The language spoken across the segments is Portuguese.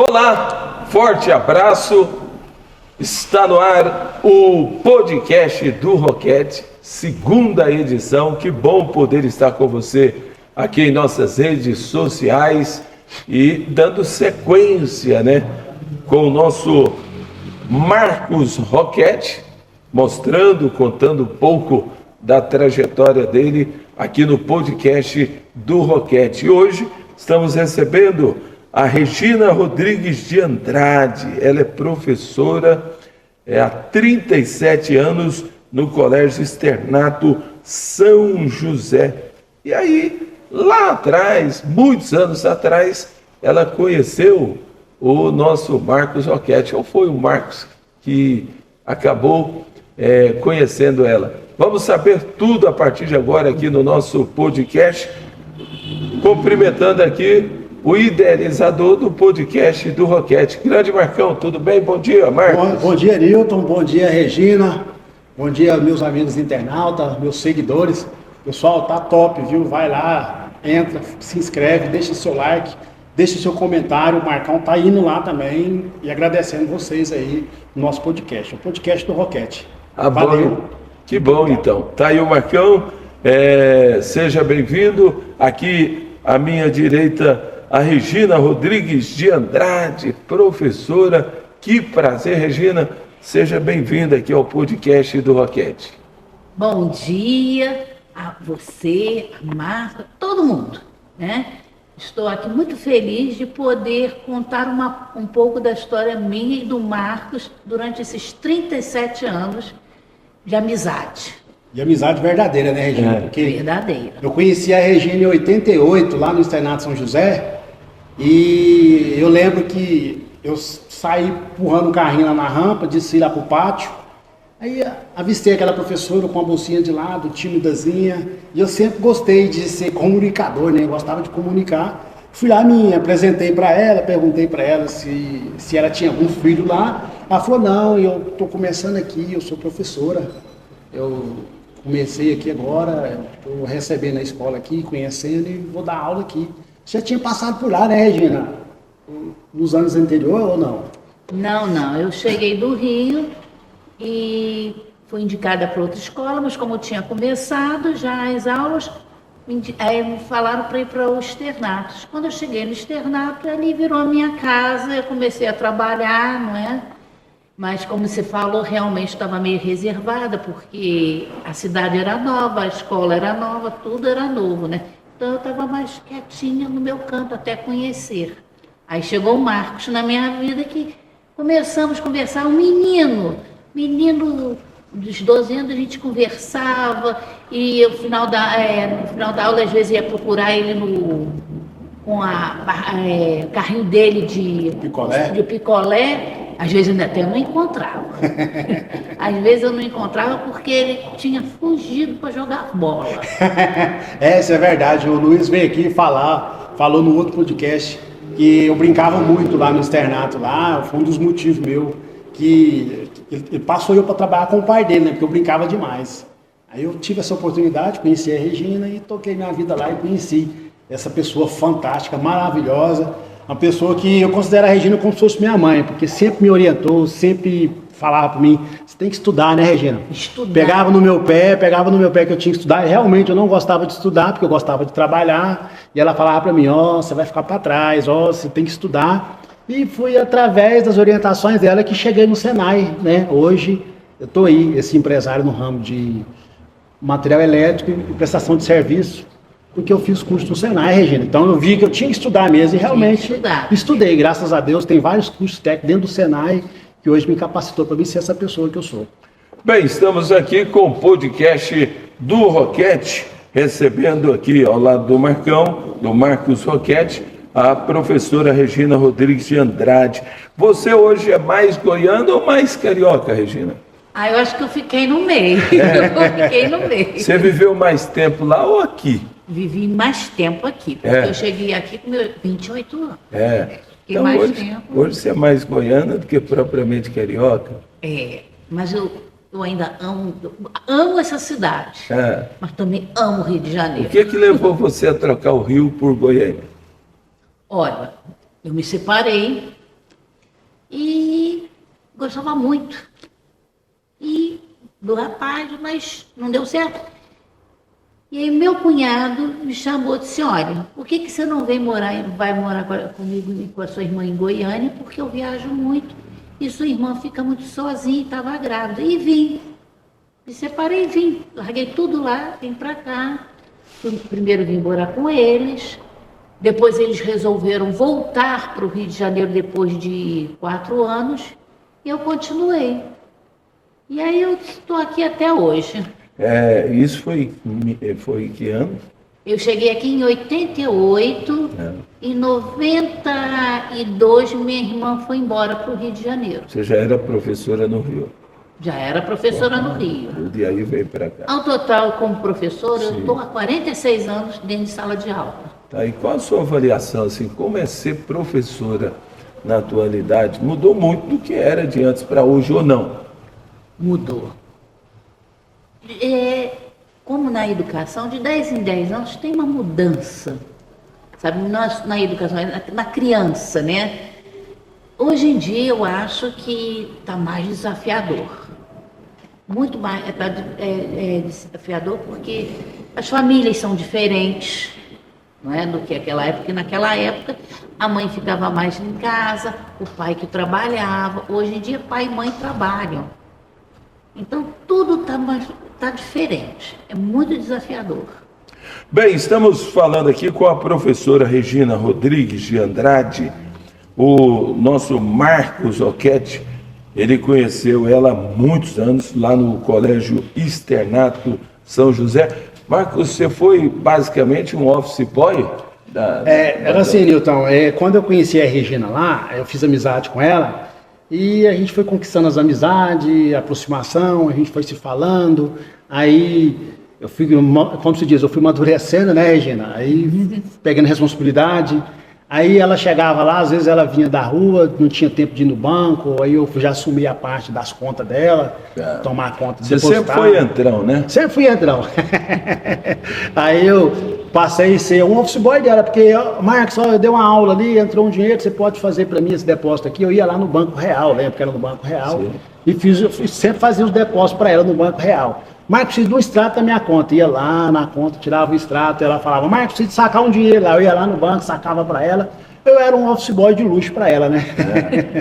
Olá, forte abraço. Está no ar o podcast do Roquete, segunda edição. Que bom poder estar com você aqui em nossas redes sociais e dando sequência, com o nosso Marcos Roquete, contando um pouco da trajetória dele aqui no podcast do Roquete. E hoje estamos recebendo a Regina Rodrigues de Andrade. Ela é professora há 37 anos no Colégio Externato São José. E aí, lá atrás, muitos anos atrás, ela conheceu o nosso Marcos Roquete, ou foi o Marcos que acabou conhecendo ela. Vamos saber tudo a partir de agora aqui no nosso podcast, cumprimentando aqui o idealizador do podcast do Roquete. Grande Marcão, tudo bem? Bom dia, Marcos. Bom dia, Nilton. Bom dia, Regina. Bom dia, meus amigos internautas, meus seguidores. Pessoal, tá top, viu? Vai lá, entra, se inscreve, deixa seu like, deixa seu comentário. O Marcão tá indo lá também e agradecendo vocês aí no nosso podcast, o podcast do Roquete. Valeu. Bom. Que bom, então. Tá aí o Marcão. Seja bem-vindo. Aqui à minha direita, a Regina Rodrigues de Andrade, professora. Que prazer, Regina. Seja bem-vinda aqui ao podcast do Roquete. Bom dia a você, a Marta, todo mundo, Estou aqui muito feliz de poder contar um pouco da história minha e do Marcos durante esses 37 anos de amizade. De amizade verdadeira, né, Regina? Porque verdadeira. Eu conheci a Regina em 88, lá no Externato São José, e eu lembro que eu saí empurrando um carrinho lá na rampa, desci lá pro pátio, aí avistei aquela professora com a bolsinha de lado, timidazinha, e eu sempre gostei de ser comunicador, Eu gostava de comunicar. Fui lá, me apresentei para ela, perguntei para ela se ela tinha algum filho lá. Ela falou, não, eu estou começando aqui, eu sou professora, eu comecei aqui agora, estou recebendo a escola aqui, conhecendo e vou dar aula aqui. Você já tinha passado por lá, né, Regina? Nos anos anteriores ou não? Não, eu cheguei do Rio e fui indicada para outra escola, mas como eu tinha começado já as aulas, aí me falaram para ir para o externato. Quando eu cheguei no externato, ali virou a minha casa, eu comecei a trabalhar, Mas como você falou, realmente estava meio reservada, porque a cidade era nova, a escola era nova, tudo era novo, Então eu estava mais quietinha no meu canto até conhecer. Aí chegou o Marcos na minha vida que começamos a conversar, um menino dos 12 anos a gente conversava e no final da aula às vezes ia procurar ele com o carrinho dele de picolé, às vezes até eu não encontrava. Às vezes eu não encontrava porque ele tinha fugido para jogar bola. Isso é verdade, o Luiz veio aqui falou no outro podcast que eu brincava muito lá no externato, lá foi um dos motivos meu que ele passou eu para trabalhar com o pai dele, porque eu brincava demais. Aí eu tive essa oportunidade, conheci a Regina e toquei minha vida lá e conheci essa pessoa fantástica, maravilhosa, uma pessoa que eu considero a Regina como se fosse minha mãe, porque sempre me orientou, sempre falava para mim, você tem que estudar, né, Regina? Estudar. Pegava no meu pé que eu tinha que estudar, e realmente eu não gostava de estudar, porque eu gostava de trabalhar, e ela falava para mim, você vai ficar para trás, você tem que estudar. E foi através das orientações dela que cheguei no Senai, Hoje eu estou aí, esse empresário no ramo de material elétrico e prestação de serviço, porque eu fiz curso no Senai, Regina. Então eu vi que eu tinha que estudar mesmo e realmente estudei, graças a Deus. Tem vários cursos técnicos dentro do Senai que hoje me capacitou para mim ser essa pessoa que eu sou. Bem, estamos aqui com o podcast do Roquete, recebendo aqui ao lado do Marcão, do Marcos Roquete, a professora Regina Rodrigues de Andrade. Você hoje é mais goiana ou mais carioca, Regina? Eu acho que eu fiquei no meio. Eu fiquei no meio. Você viveu mais tempo lá ou aqui? Vivi mais tempo aqui, porque eu cheguei aqui com meus 28 anos. Então mais hoje, tempo. hoje você é mais goiana do que propriamente carioca? Mas eu ainda amo essa cidade, mas também amo o Rio de Janeiro. O que levou você a trocar o Rio por Goiânia? Olha, eu me separei e gostava muito. E do rapaz, mas não deu certo. E aí meu cunhado me chamou e disse, olha, por que você não vai morar comigo e com a sua irmã em Goiânia? Porque eu viajo muito e sua irmã fica muito sozinha e estava grávida. E vim. Me separei e vim. Larguei tudo lá, vim para cá. Primeiro vim morar com eles. Depois eles resolveram voltar para o Rio de Janeiro depois de 4 anos. E eu continuei. E aí eu estou aqui até hoje. Isso foi que ano? Eu cheguei aqui em 88, em 92 minha irmã foi embora para o Rio de Janeiro. Você já era professora no Rio? Já era professora no Rio. E aí veio para cá. Ao total, como professora, eu estou há 46 anos dentro de sala de aula. Tá, e qual a sua avaliação, assim, como é ser professora na atualidade? Mudou muito do que era de antes para hoje ou não? Mudou. Como na educação, de 10 em 10 anos tem uma mudança, sabe? Na educação, na criança, né? Hoje em dia eu acho que está mais desafiador. Muito mais desafiador porque as famílias são diferentes, não é? Do que aquela época. Porque naquela época a mãe ficava mais em casa, o pai que trabalhava. Hoje em dia pai e mãe trabalham. Então tudo está diferente, é muito desafiador. Bem, estamos falando aqui com a professora Regina Rodrigues de Andrade. O nosso Marcos Roquette, ele conheceu ela há muitos anos lá no Colégio Externato São José. Marcos, você foi basicamente um office boy? Era assim, Nilton, quando eu conheci a Regina lá, eu fiz amizade com ela. E a gente foi conquistando as amizades, a aproximação, a gente foi se falando. Aí eu fui, como se diz, eu fui amadurecendo, né, Regina? Aí pegando responsabilidade. Aí ela chegava lá, às vezes ela vinha da rua, não tinha tempo de ir no banco, aí eu já assumi a parte das contas dela, tomar conta, Você sempre foi entrão, né? Sempre fui entrão. Aí eu passei a ser um office boy dela, porque, Marcos, eu dei uma aula ali, entrou um dinheiro, você pode fazer para mim esse depósito aqui? Eu ia lá no Banco Real, lembra que era no Banco Real, e sempre fazia os depósitos para ela no Banco Real. Marcos, preciso de um extrato da minha conta. Ia lá na conta, tirava o extrato, ela falava, Marcos, preciso de sacar um dinheiro lá. Eu ia lá no banco, sacava para ela. Eu era um office boy de luxo para ela, né?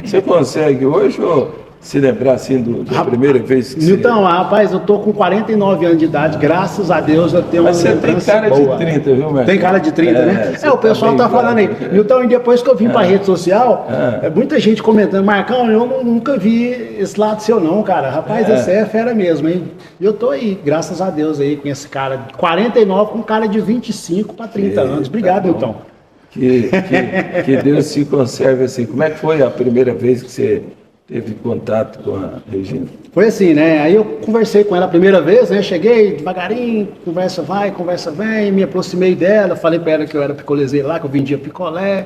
Você consegue hoje ou se lembrar assim da primeira vez que Nilton, rapaz, eu tô com 49 anos de idade, graças a Deus eu tenho uma lembrança boa. Mas você tem cara boa. de 30, viu, Marcos? Tem cara de 30, né? O pessoal tá falando aí. Nilton, e depois que eu vim pra rede social, muita gente comentando, Marcão, eu nunca vi esse lado seu não, cara. Rapaz, você é fera mesmo, hein? E eu tô aí, graças a Deus aí, com esse cara de 49 com um cara de 25 para 30 anos. Obrigado, Nilton. Que Deus se conserve assim. Como é que foi a primeira vez que você teve contato com a Regina? Foi assim, né? Aí eu conversei com ela a primeira vez, né? Cheguei devagarinho, conversa vai, conversa vem, me aproximei dela, falei pra ela que eu era picolezeiro lá, que eu vendia picolé.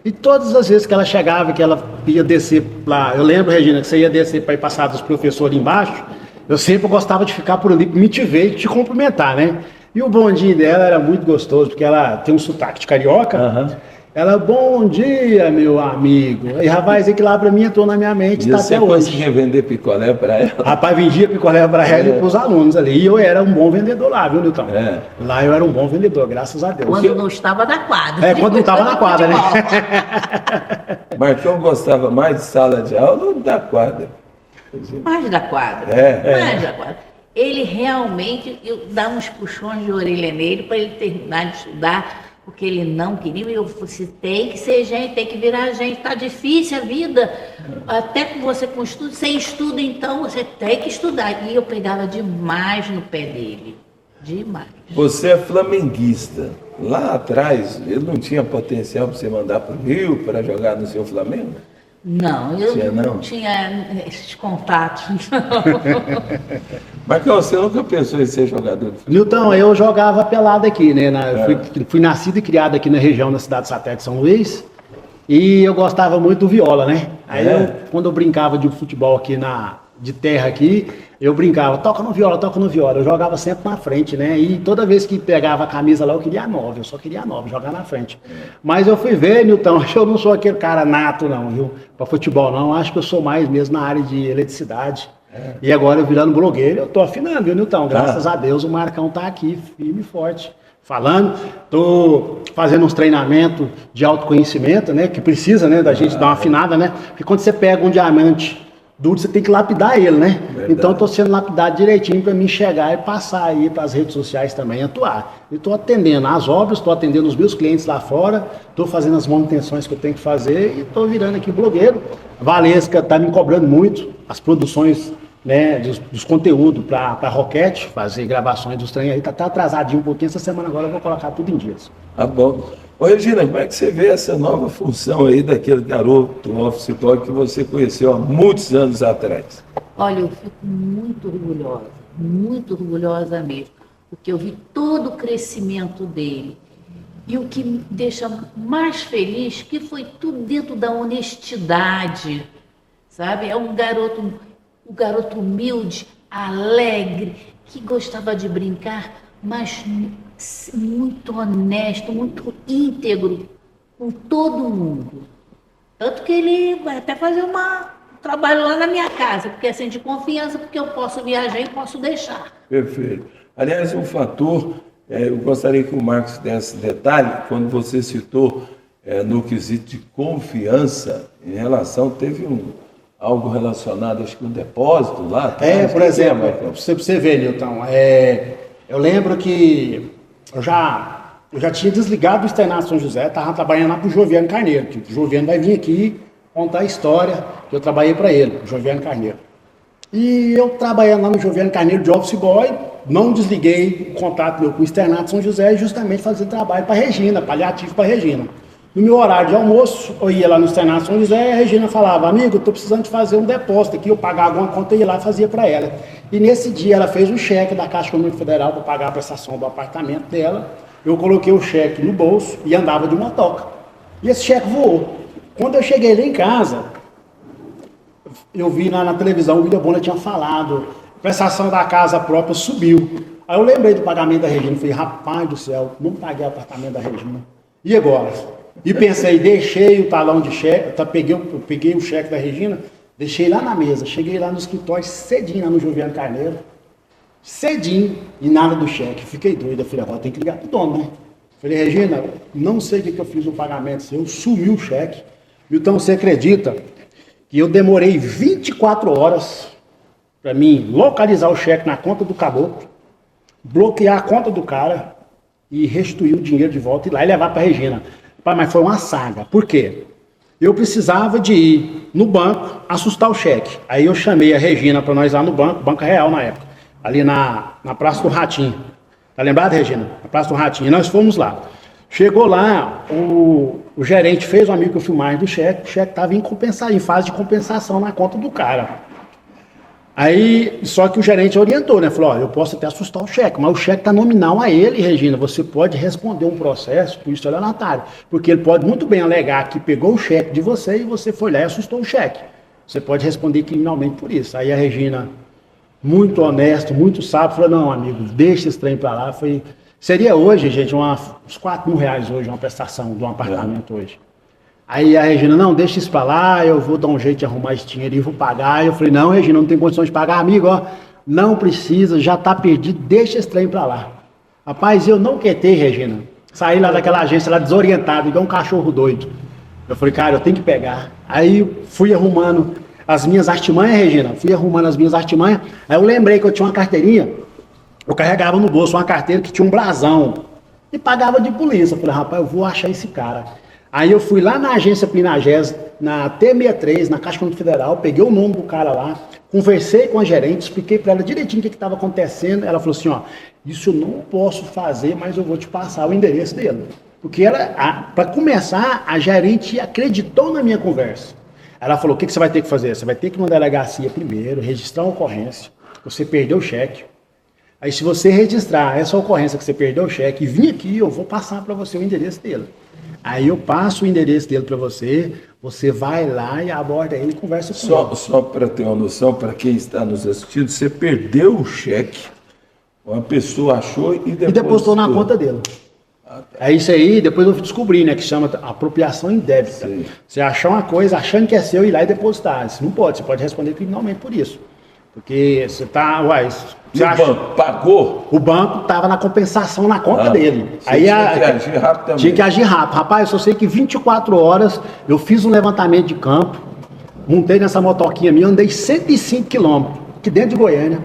E todas as vezes que ela chegava, que ela ia descer lá, eu lembro, Regina, que você ia descer para ir passar dos professores embaixo, eu sempre gostava de ficar por ali, me te ver e te cumprimentar, né? E o bondinho dela era muito gostoso, porque ela tem um sotaque de carioca. Ela, bom dia, meu amigo. E rapaz, é que lá pra mim entrou na minha mente, e tá até hoje. Você conseguia vender picolé pra ela? Rapaz, vendia picolé pra ela e pros alunos ali. E eu era um bom vendedor lá, viu, Nilton? Lá eu era um bom vendedor, graças a Deus. Quando não estava na quadra. Quando não estava na quadra, né? Marcão gostava mais de sala de aula ou da quadra? Mais da quadra. Mais da quadra. Ele realmente, eu dava uns puxões de orelha nele para ele terminar de estudar, porque ele não queria. Eu disse, tem que ser gente, tem que virar gente. Está difícil a vida, até com você com estudo, sem estudo, então você tem que estudar. E eu pegava demais no pé dele, demais. Você é flamenguista. Lá atrás, ele não tinha potencial para você mandar para o Rio para jogar no seu Flamengo? Não, eu não tinha esses contatos, não. Marcão, você nunca pensou em ser jogador de futebol? Nilton, eu jogava pelado aqui, né? Fui nascido e criado aqui na região da cidade satélite de São Luís. E eu gostava muito do viola, né? Aí quando eu brincava de futebol aqui de terra aqui, eu brincava, toca no viola, toca no viola. Eu jogava sempre na frente, né? E toda vez que pegava a camisa lá, eu queria a 9, eu só queria a 9, jogar na frente. Mas eu fui ver, Nilton, acho que eu não sou aquele cara nato, não, viu? Pra futebol, não. Acho que eu sou mais mesmo na área de eletricidade. E agora, eu virando blogueiro, eu tô afinando, viu, Nilton? Graças a Deus, o Marcão tá aqui, firme e forte. Falando, tô fazendo uns treinamentos de autoconhecimento, né? Que precisa, né? Da gente dar uma afinada, né? Porque quando você pega um diamante duro, você tem que lapidar ele, né? Verdade. Então, estou sendo lapidado direitinho para mim chegar e passar aí para as redes sociais também, atuar. Eu estou atendendo as obras, estou atendendo os meus clientes lá fora, estou fazendo as manutenções que eu tenho que fazer e estou virando aqui blogueiro. A Valesca está me cobrando muito as produções, né, dos conteúdos para a Roquete, fazer gravações dos trem aí, tá atrasadinho um pouquinho, essa semana agora eu vou colocar tudo em dias. Tá bom. Ô Regina, como é que você vê essa nova função aí daquele garoto office boy que você conheceu há muitos anos atrás? Olha, eu fico muito orgulhosa mesmo, porque eu vi todo o crescimento dele. E o que me deixa mais feliz que foi tudo dentro da honestidade, sabe? É um garoto humilde, alegre, que gostava de brincar, mas muito honesto, muito íntegro com todo mundo. Tanto que ele vai até fazer um trabalho lá na minha casa, porque é assim de confiança, porque eu posso viajar e posso deixar. Perfeito. Aliás, um fator, eu gostaria que o Marcos desse detalhe, quando você citou no quesito de confiança, em relação, teve algo relacionado, acho que um depósito lá. Por exemplo, para você ver, Nilton, eu lembro que eu já tinha desligado o Externato São José, estava trabalhando lá para o Joviano Carneiro, que o Joviano vai vir aqui contar a história que eu trabalhei para ele, o Joviano Carneiro. E eu trabalhando lá no Joviano Carneiro de office boy, não desliguei o contato meu com o Externato São José, justamente fazer trabalho para a Regina, paliativo para a Regina. No meu horário de almoço, eu ia lá no Externato São José e a Regina falava, amigo, eu estou precisando de fazer um depósito aqui, eu pagava alguma conta e ia lá e fazia para ela. E nesse dia ela fez um cheque da Caixa Econômica Federal para pagar a prestação do apartamento dela. Eu coloquei o cheque no bolso e andava de motoca. E esse cheque voou. Quando eu cheguei lá em casa, eu vi lá na televisão, o William Bonner tinha falado, a prestação da casa própria subiu. Aí eu lembrei do pagamento da Regina, falei, rapaz do céu, não paguei o apartamento da Regina. E agora? E pensei, deixei o talão de cheque, peguei o cheque da Regina, deixei lá na mesa, cheguei lá no escritório cedinho, lá no Joviano Carneiro, cedinho, e nada do cheque. Fiquei doido, falei, agora tem que ligar pro dono, né? Falei, Regina, não sei o que eu fiz no pagamento seu, sumiu o cheque. Então, você acredita que eu demorei 24 horas para mim localizar o cheque na conta do caboclo, bloquear a conta do cara e restituir o dinheiro de volta e ir lá e levar para a Regina. Mas foi uma saga. Por quê? Eu precisava de ir no banco, assustar o cheque. Aí eu chamei a Regina para nós lá no banco, Banco Real na época, ali na Praça do Ratinho. Tá lembrado, Regina? Na Praça do Ratinho. E nós fomos lá. Chegou lá, o gerente fez um amigo que eu filmagem do cheque, o cheque estava em fase de compensação na conta do cara. Aí, só que o gerente orientou, né? Falou, eu posso até assustar o cheque, mas o cheque está nominal a ele, Regina. Você pode responder um processo por estelionatário, porque ele pode muito bem alegar que pegou o cheque de você e você foi lá e assustou o cheque. Você pode responder criminalmente por isso. Aí a Regina, muito honesta, muito sábio, falou, não, amigo, deixa esse trem para lá. Seria hoje, gente, uns R$4.000 hoje, uma prestação de um apartamento hoje. Aí a Regina, não, deixa isso pra lá, eu vou dar um jeito de arrumar esse dinheiro e vou pagar. Eu falei, não, Regina, não tem condições de pagar. Amigo, ó, não precisa, já tá perdido, deixa esse trem pra lá. Rapaz, eu não quietei, Regina. Saí lá daquela agência lá desorientado, igual um cachorro doido. Eu falei, cara, eu tenho que pegar. Aí fui arrumando as minhas artimanhas, Regina, Aí eu lembrei que eu tinha uma carteirinha, eu carregava no bolso uma carteira que tinha um brasão e pagava de polícia. Eu falei, rapaz, eu vou achar esse cara. Aí eu fui lá na agência Pinagés, na T63, na Caixa Econômica Federal, peguei o nome do cara lá, conversei com a gerente, expliquei para ela direitinho o que estava acontecendo. Ela falou assim, ó, isso eu não posso fazer, mas eu vou te passar o endereço dele. Porque para começar, a gerente acreditou na minha conversa. Ela falou, o que você vai ter que fazer? Você vai ter que ir na delegacia primeiro, registrar uma ocorrência, você perdeu o cheque. Aí se você registrar essa ocorrência que você perdeu o cheque e vir aqui, eu vou passar para você o endereço dele. Aí eu passo o endereço dele para você, você vai lá e aborda ele e conversa com ele. Só para ter uma noção, para quem está nos assistindo, você perdeu o cheque, uma pessoa achou e depositou na conta dele. É isso aí, depois eu descobri, né, que chama apropriação indébita. Sim. Você achar uma coisa achando que é seu e ir lá e depositar. Isso não pode, você pode responder criminalmente por isso. Porque você tá, E o banco pagou? O banco estava na compensação na conta dele. Aí tinha que agir rápido também. Tinha que agir rápido. Rapaz, eu só sei que 24 horas eu fiz um levantamento de campo, montei nessa motoquinha minha, andei 105 quilômetros, aqui dentro de Goiânia.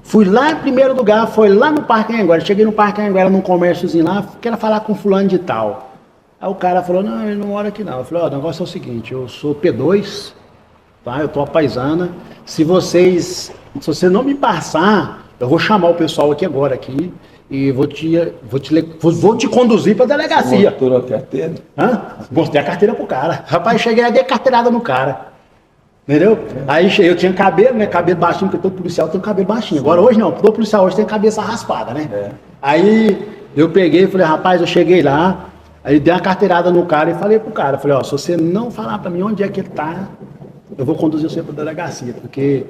Fui lá em primeiro lugar, foi lá no Parque Anhanguera. Cheguei no Parque Anhanguera, num comérciozinho lá, quero falar com fulano de tal. Aí o cara falou, não, ele não mora aqui não. Eu falei, ó, o negócio é o seguinte, eu sou P2, tá? Eu tô a paisana. Se você não me passar, eu vou chamar o pessoal aqui e vou te conduzir pra delegacia. Mostrou a carteira? Mostrei a carteira pro cara. Rapaz, cheguei a dar carteirada no cara. Entendeu? Aí eu tinha cabelo, né? Cabelo baixinho, porque todo policial tem um cabelo baixinho. Agora hoje não, todo policial hoje tem cabeça raspada, né? É. Aí eu peguei e falei, rapaz, eu cheguei lá, aí dei uma carteirada no cara e falei pro cara, falei, ó, se você não falar pra mim onde é que ele tá, eu vou conduzir você pra delegacia, porque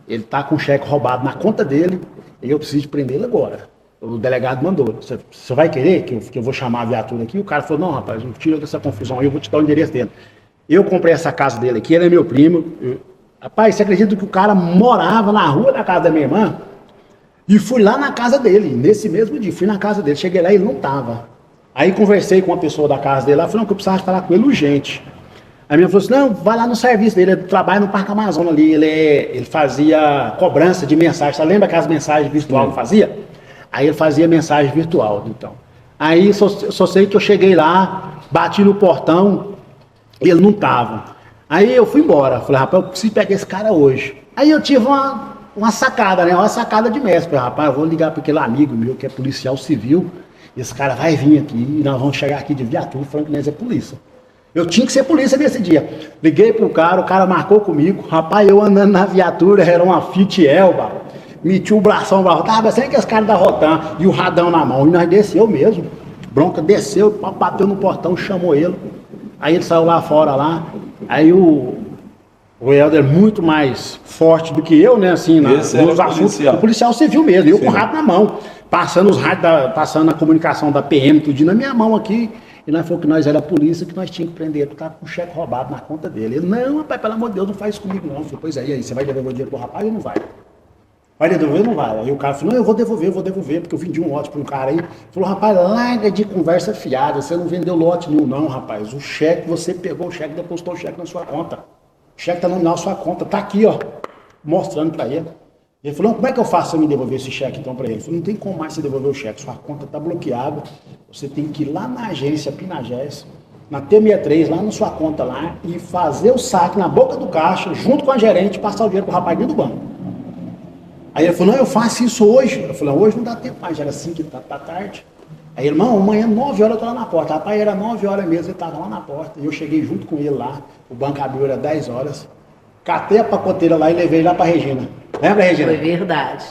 ele tá com o cheque roubado na conta dele e eu preciso prender ele agora. O delegado mandou, você vai querer que eu vou chamar a viatura aqui? O cara falou, não, rapaz, não tira dessa confusão aí, eu vou te dar o endereço dele. Eu comprei essa casa dele aqui, ele é meu primo. Rapaz, você acredita que o cara morava na rua da casa da minha irmã? E fui lá na casa dele, nesse mesmo dia, fui na casa dele, cheguei lá e ele não tava. Aí conversei com uma pessoa da casa dele lá, falou que eu precisava falar com ele urgente. Aí a minha falou assim, não, vai lá no serviço dele, ele trabalha no Parque Amazonas ali, ele fazia cobrança de mensagem, você lembra aquelas mensagens virtuais que fazia? Aí ele fazia mensagem virtual, então. Aí só sei que eu cheguei lá, bati no portão, ele não tava. Aí eu fui embora. Falei, rapaz, eu preciso pegar esse cara hoje. Aí eu tive uma sacada, né? Uma sacada de mestre. Falei, rapaz, eu vou ligar para aquele amigo meu que é policial civil. Esse cara vai vir aqui e nós vamos chegar aqui de viatura falando que nós é polícia. Eu tinha que ser polícia nesse dia. Liguei pro cara, o cara marcou comigo. Rapaz, eu andando na viatura, era uma Fiat Elba. Meti o bração pra rotar. Tava sempre que os caras da Rotan e o radão na mão. E nós desceu mesmo. Bronca desceu, bateu no portão, chamou ele. Aí ele saiu lá fora lá, aí o Helder muito mais forte do que eu, né, assim, nos assuntos, o policial civil mesmo, eu com o rato na mão, passando os rádios, passando a comunicação da PM, tudo na minha mão aqui, e nós falou que nós era a polícia, que nós tínhamos que prender ele, porque estava com o cheque roubado na conta dele. Ele, não, rapaz, pelo amor de Deus, não faz isso comigo não. Eu falei, pois é, e aí, você vai devolver o dinheiro pro rapaz ou não vai? Vai devolver ou não vai? Aí o cara falou, não, eu vou devolver, porque eu vendi um lote para um cara aí. Falou, rapaz, larga de conversa fiada, você não vendeu lote nenhum não, rapaz. O cheque, você pegou o cheque, depositou o cheque na sua conta. O cheque tá nominal na sua conta, tá aqui, ó, mostrando para ele. Ele falou, como é que eu faço pra me devolver esse cheque então para ele? Eu falei, não tem como mais você devolver o cheque, sua conta tá bloqueada, você tem que ir lá na agência Pinagés, na T63, lá na sua conta lá, e fazer o saque na boca do caixa, junto com a gerente, passar o dinheiro pro rapaz dentro do banco. Aí ele falou, não, eu faço isso hoje. Eu falei, hoje não dá tempo mais, já era 5 da tarde. Aí, irmão, amanhã 9 horas eu tô lá na porta. Rapaz, era 9 horas mesmo, ele tava lá na porta. E eu cheguei junto com ele lá, o banco abriu, era 10 horas. Catei a pacoteira lá e levei lá pra Regina. Lembra, Regina? Foi verdade.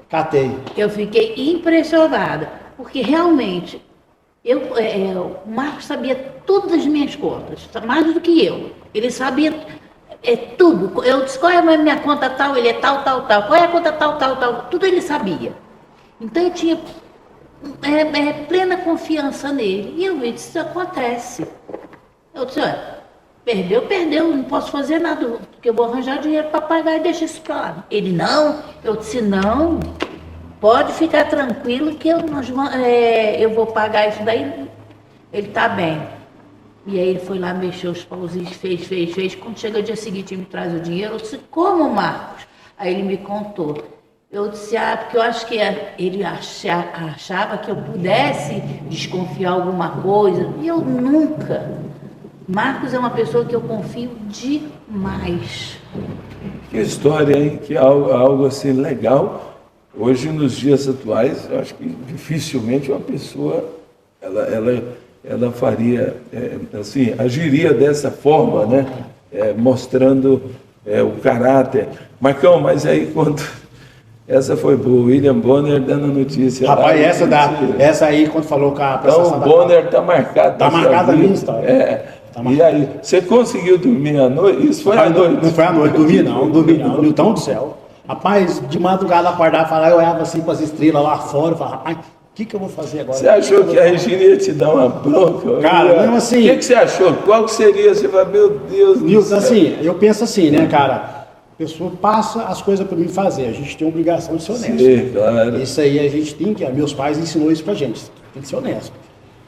Catei. Eu fiquei impressionada, porque realmente, o Marcos sabia todas as minhas contas, mais do que eu. Ele sabia... tudo. Eu disse, qual é a minha conta tal? Ele é tal. Qual é a conta tal? Tudo ele sabia. Então eu tinha plena confiança nele. E eu vi, isso acontece. Eu disse, olha, perdeu, não posso fazer nada, porque eu vou arranjar dinheiro para pagar e deixa isso para lá. Ele, não. Eu disse, não, pode ficar tranquilo que eu vou pagar isso daí. Ele tá bem. E aí ele foi lá, mexeu os pauzinhos, fez. Quando chega o dia seguinte, ele me traz o dinheiro. Eu disse, como, Marcos? Aí ele me contou. Eu disse, porque eu acho que ele achava que eu pudesse desconfiar alguma coisa. E eu nunca. Marcos é uma pessoa que eu confio demais. Que história, hein? Que algo assim legal. Hoje, nos dias atuais, eu acho que dificilmente uma pessoa, ela faria, assim, agiria dessa forma, né? Mostrando o caráter. Marcão, mas aí quando Essa foi boa. William Bonner dando notícia. Rapaz, lá, essa aí, quando falou com a Então, prestação o da Bonner está marcado. Tá na sua marcada a vida. minha história. É. Tá E aí, você conseguiu dormir à noite? Isso foi à noite? Não foi à noite, dormi não. Nilton do céu. Rapaz, de madrugada acordar, falar, eu olhava assim para as estrelas lá fora, falava, rapaz, o que eu vou fazer agora? Você achou que a Regina ia te dar uma bronca? Cara, mesmo assim... O que você achou? Qual que seria? Você fala, meu Deus do Nilton, céu. assim, eu penso assim, né, cara? A pessoa passa as coisas para mim fazer, a gente tem a obrigação de ser honesto. Sim, claro. Isso aí a gente tem que... Meus pais ensinou isso pra gente, tem que ser honesto.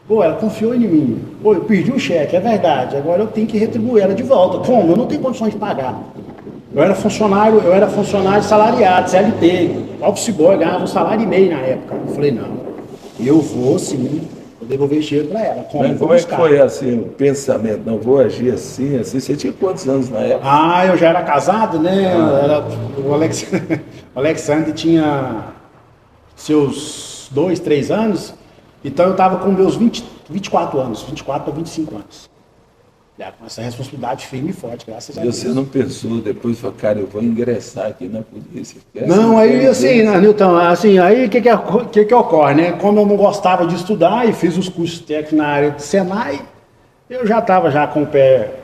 Pô, ela confiou em mim. Pô, eu perdi um cheque, é verdade. Agora eu tenho que retribuir ela de volta. Como? Eu não tenho condições de pagar. Eu era funcionário salariado, CLT, office boy, ganhava um salário e meio na época. Eu falei, não, eu vou sim, vou devolver dinheiro para ela. Mas como é que foi assim o pensamento? Não vou agir assim, assim. Você tinha quantos anos na época? Ah, eu já era casado, né? O Alexandre tinha seus 2, 3 anos, então eu estava com meus 24 anos, 24 para 25 anos. Já com essa responsabilidade firme e forte, graças a E Deus. você não pensou depois, falou, cara, eu vou ingressar aqui na polícia. Não, aí assim, Nilton, assim, aí o que ocorre, né? Como eu não gostava de estudar e fiz os cursos técnicos na área de Senai, eu já estava já com o pé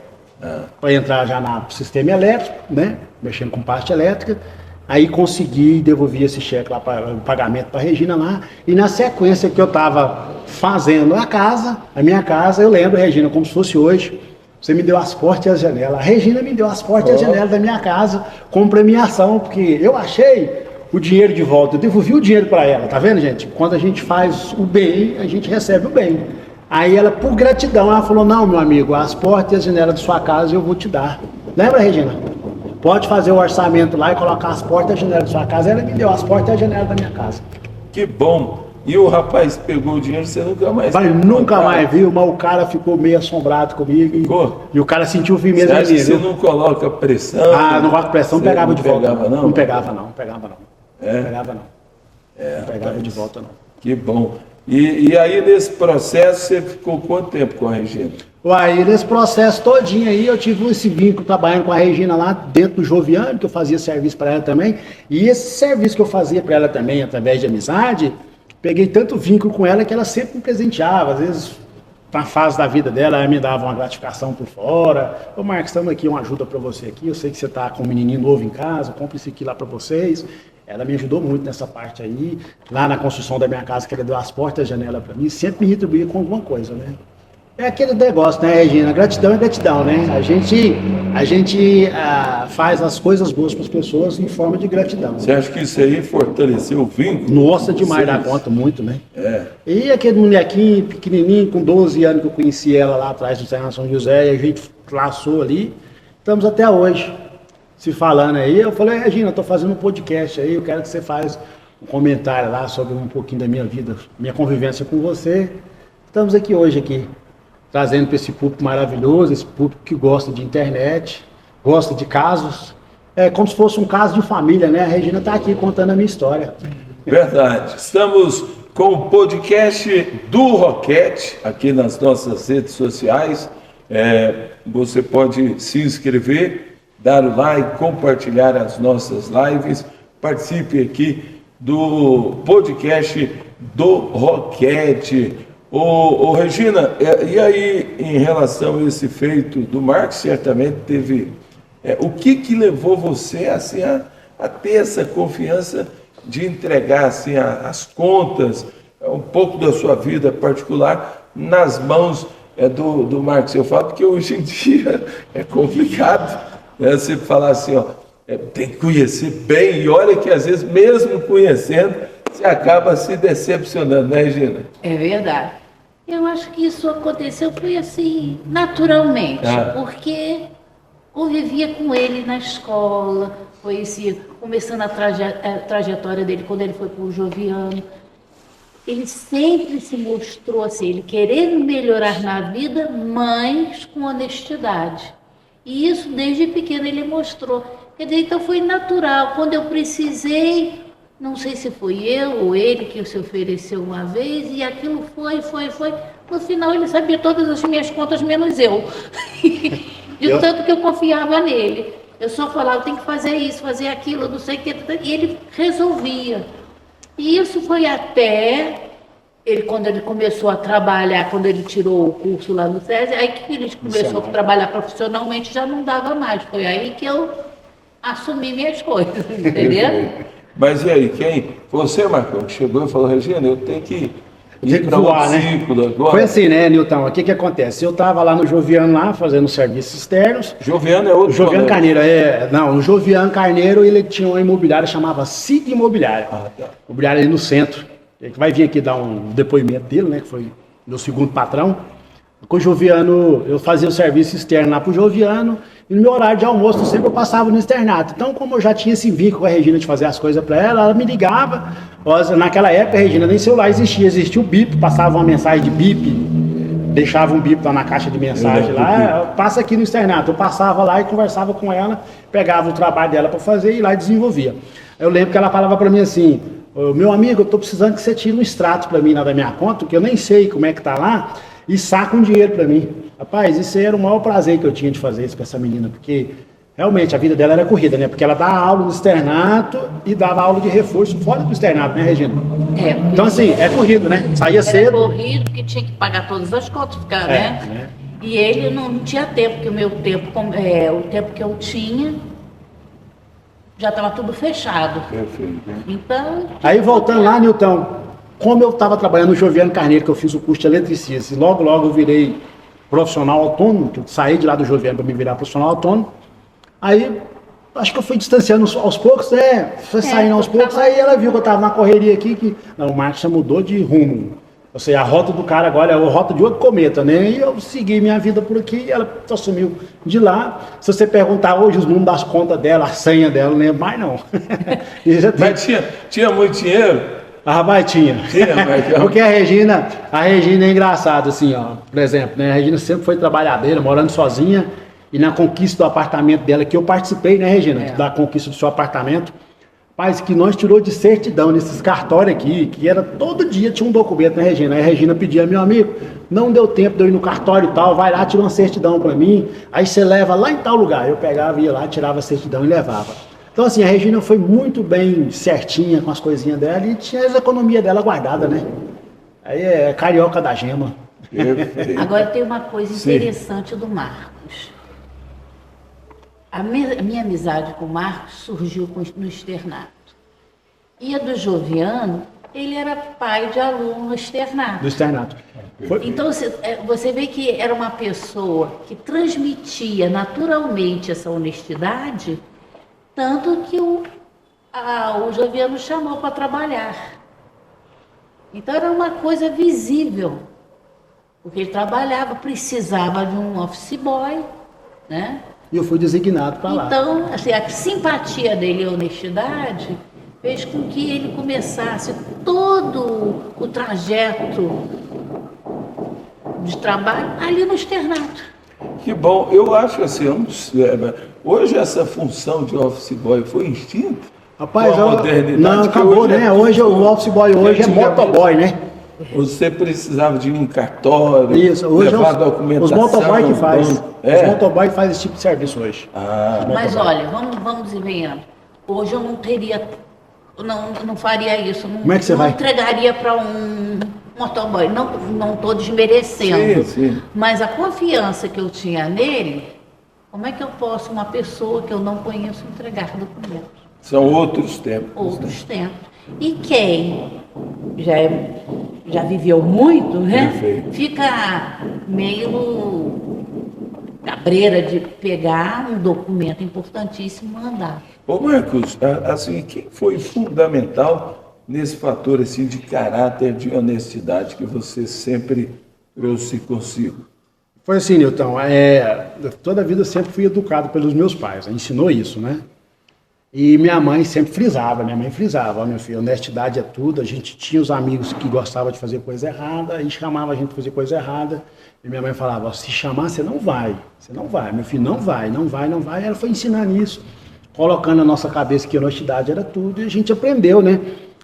para entrar já no sistema elétrico, né? Mexendo com parte elétrica. Aí consegui devolver esse cheque lá para o pagamento para a Regina lá. E na sequência que eu estava fazendo a minha casa, eu lembro, Regina, como se fosse hoje. Você me deu as portas e as janelas. A Regina me deu as portas e as janelas da minha casa como premiação, porque eu achei o dinheiro de volta. Eu devolvi o dinheiro para ela, tá vendo, gente? Quando a gente faz o bem, a gente recebe o bem. Aí ela, por gratidão, ela falou, não, meu amigo, as portas e as janelas da sua casa eu vou te dar. Lembra, Regina? Pode fazer o orçamento lá e colocar as portas e as janelas da sua casa. Ela me deu as portas e as janelas da minha casa. Que bom. E o rapaz pegou o dinheiro, você nunca mais... Mas nunca mais viu, mas o cara ficou meio assombrado comigo. E o cara sentiu firmeza Você em acha mim, que você viu? não coloca pressão? Ah, não coloca pressão, não Você pegava de volta. Pegava, não? Não pegava não. É? Não pegava não. Não pegava de volta não. Que bom. E aí, nesse processo, você ficou quanto tempo com a Regina? Aí, nesse processo todinho aí, eu tive esse vínculo trabalhando com a Regina lá dentro do Joviano, que eu fazia serviço para ela também. E esse serviço que eu fazia para ela também, através de amizade, peguei tanto vínculo com ela que ela sempre me presenteava. Às vezes, na fase da vida dela, ela me dava uma gratificação por fora. Ô, Marcos, estamos aqui, uma ajuda para você aqui. Eu sei que você está com um menininho novo em casa, compre isso aqui lá para vocês. Ela me ajudou muito nessa parte aí. Lá na construção da minha casa, que ela deu as portas e a janela para mim, sempre me retribuía com alguma coisa, né? É aquele negócio, né, Regina? Gratidão é gratidão, né? A gente faz as coisas boas para as pessoas em forma de gratidão. Você acha que isso aí fortaleceu o vínculo? Nossa, demais da conta, muito, né? É. E aquele molequinho pequenininho, com 12 anos que eu conheci ela lá atrás do Internato São José, e a gente laçou ali, estamos até hoje se falando aí. Eu falei, Regina, eu estou fazendo um podcast aí, eu quero que você faça um comentário lá sobre um pouquinho da minha vida, minha convivência com você. Estamos aqui hoje, trazendo para esse público maravilhoso, esse público que gosta de internet, gosta de casos. É como se fosse um caso de família, né? A Regina está aqui contando a minha história. Verdade. Estamos com o podcast do Roquete aqui nas nossas redes sociais. Você pode se inscrever, dar o like, compartilhar as nossas lives. Participe aqui do podcast do Roquete. Ô Regina, e aí em relação a esse feito do Marcos, certamente teve... o que levou você assim, a ter essa confiança de entregar assim, as contas, um pouco da sua vida particular, nas mãos do Marcos? Eu falo porque hoje em dia é complicado, né? Você falar assim, tem que conhecer bem, e olha que às vezes mesmo conhecendo, você acaba se decepcionando, né, Regina? É verdade. Eu acho que isso aconteceu, foi assim, naturalmente, porque convivia com ele na escola, foi assim, começando a trajetória dele quando ele foi para o Joviano. Ele sempre se mostrou assim, ele querendo melhorar na vida, mas com honestidade. E isso desde pequeno ele mostrou. Quer dizer, então foi natural. Quando eu precisei, não sei se foi eu ou ele que se ofereceu uma vez, e aquilo foi. No final ele sabia todas as minhas contas, menos eu. De tanto que eu confiava nele. Eu só falava, tem que fazer isso, fazer aquilo, não sei o que, e ele resolvia. E isso foi até quando ele começou a trabalhar, quando ele tirou o curso lá no SESI, aí que ele começou a trabalhar profissionalmente, já não dava mais. Foi aí que eu assumi minhas coisas, entendeu? Mas e aí, você, Marcão, que chegou e falou, Regina, eu tenho que ir para voar, um ciclo agora. Foi assim, né, Nilton? O que acontece? Eu estava lá no Joviano, lá, fazendo serviços externos. Joviano é outro. Joviano Carneiro, não, o Joviano Carneiro, ele tinha uma imobiliária, chamava Sig Imobiliária. Tá. Imobiliária ali no centro. Ele vai vir aqui dar um depoimento dele, né, que foi meu segundo patrão. Com o Joviano, eu fazia o serviço externo lá pro Joviano, e no meu horário de almoço sempre eu passava no externato. Então, como eu já tinha esse vínculo com a Regina de fazer as coisas para ela me ligava. Naquela época, a Regina, nem celular existia o bip, passava uma mensagem de bip, deixava um bip lá na caixa de mensagem lá, passa aqui no externato. Eu passava lá e conversava com ela, pegava o trabalho dela para fazer e ia lá e desenvolvia. Eu lembro que ela falava para mim assim, meu amigo, eu tô precisando que você tire um extrato para mim lá da minha conta, que eu nem sei como é que tá lá, e saca um dinheiro para mim. Rapaz, isso aí era o maior prazer que eu tinha de fazer isso com essa menina, porque realmente a vida dela era corrida, né? Porque ela dava aula no externato e dava aula de reforço fora do externato, né, Regina? Então, assim, é corrido, né? Saía cedo. Era corrido, porque tinha que pagar todas as contas, ficar, né? E ele não tinha tempo, porque o meu tempo, o tempo que eu tinha, já estava tudo fechado. Perfeito. Então... Aí, voltando lá, Nilton, como eu estava trabalhando no Joviano Carneiro, que eu fiz o curso de eletricista, e logo eu virei profissional autônomo, que eu saí de lá do Joviano para me virar profissional autônomo, aí acho que eu fui distanciando aos poucos, né? Foi saindo aos poucos, aí ela viu que eu estava na correria aqui, que não, o Marcos já mudou de rumo. Ou seja, a rota do cara agora é a rota de outro cometa, né? E eu segui minha vida por aqui, e ela assumiu de lá. Se você perguntar hoje os números das contas dela, a senha dela, não lembro mais não. Mas tinha muito dinheiro? Ah, mas tinha. Porque a Regina é engraçada, assim, ó. Por exemplo, né? A Regina sempre foi trabalhadeira, morando sozinha, e na conquista do apartamento dela, que eu participei, né, Regina? Da conquista do seu apartamento. Mas que nós tirou de certidão nesses cartórios aqui, que era todo dia tinha um documento, né, Regina? Aí a Regina pedia, meu amigo, não deu tempo de eu ir no cartório e tal, vai lá, tira uma certidão pra mim, aí você leva lá em tal lugar. Eu pegava, ia lá, tirava a certidão e levava. Então, assim, a Regina foi muito bem certinha com as coisinhas dela e tinha as economias dela guardada, né? Aí é carioca da gema. Agora tem uma coisa interessante do Marcos. A minha amizade com o Marcos surgiu no externato. E a do Joviano, ele era pai de aluno no externato. Do externato. Então, você vê que era uma pessoa que transmitia naturalmente essa honestidade, tanto que o Joviano chamou para trabalhar. Então era uma coisa visível, porque ele trabalhava, precisava de um office boy, né? E eu fui designado para lá. Então, assim, a simpatia dele e a honestidade fez com que ele começasse todo o trajeto de trabalho ali no externato. Que bom, eu acho assim, hoje essa função de office boy foi extinta. Rapaz, a modernidade, não, acabou, né? Hoje o office boy hoje é motoboy, né? Você precisava de um cartório, isso, hoje levar documentação. Os motoboy que faz. Os motoboy que faz esse tipo de serviço hoje. Mas olha, vamos desenvolvendo. Hoje eu não teria, não faria isso. Como é que você vai? Não entregaria para um motoboy. Não estou desmerecendo. Sim. Mas a confiança que eu tinha nele, como é que eu posso, uma pessoa que eu não conheço, entregar documentos? São outros tempos. Outros tempos. E quem já viveu muito, né? Perfeito. Fica meio cabreira de pegar um documento importantíssimo e mandar. Ô Marcos, assim, quem foi fundamental nesse fator assim, de caráter, de honestidade que você sempre trouxe consigo? Foi assim, Nilton, toda a vida eu sempre fui educado pelos meus pais, ensinou isso, né? E minha mãe sempre frisava, ó, meu filho, honestidade é tudo. A gente tinha os amigos que gostavam de fazer coisa errada e chamava a gente para fazer coisa errada. E minha mãe falava, ó, se chamar você não vai, meu filho, não vai. E ela foi ensinando isso, colocando na nossa cabeça que honestidade era tudo e a gente aprendeu, né?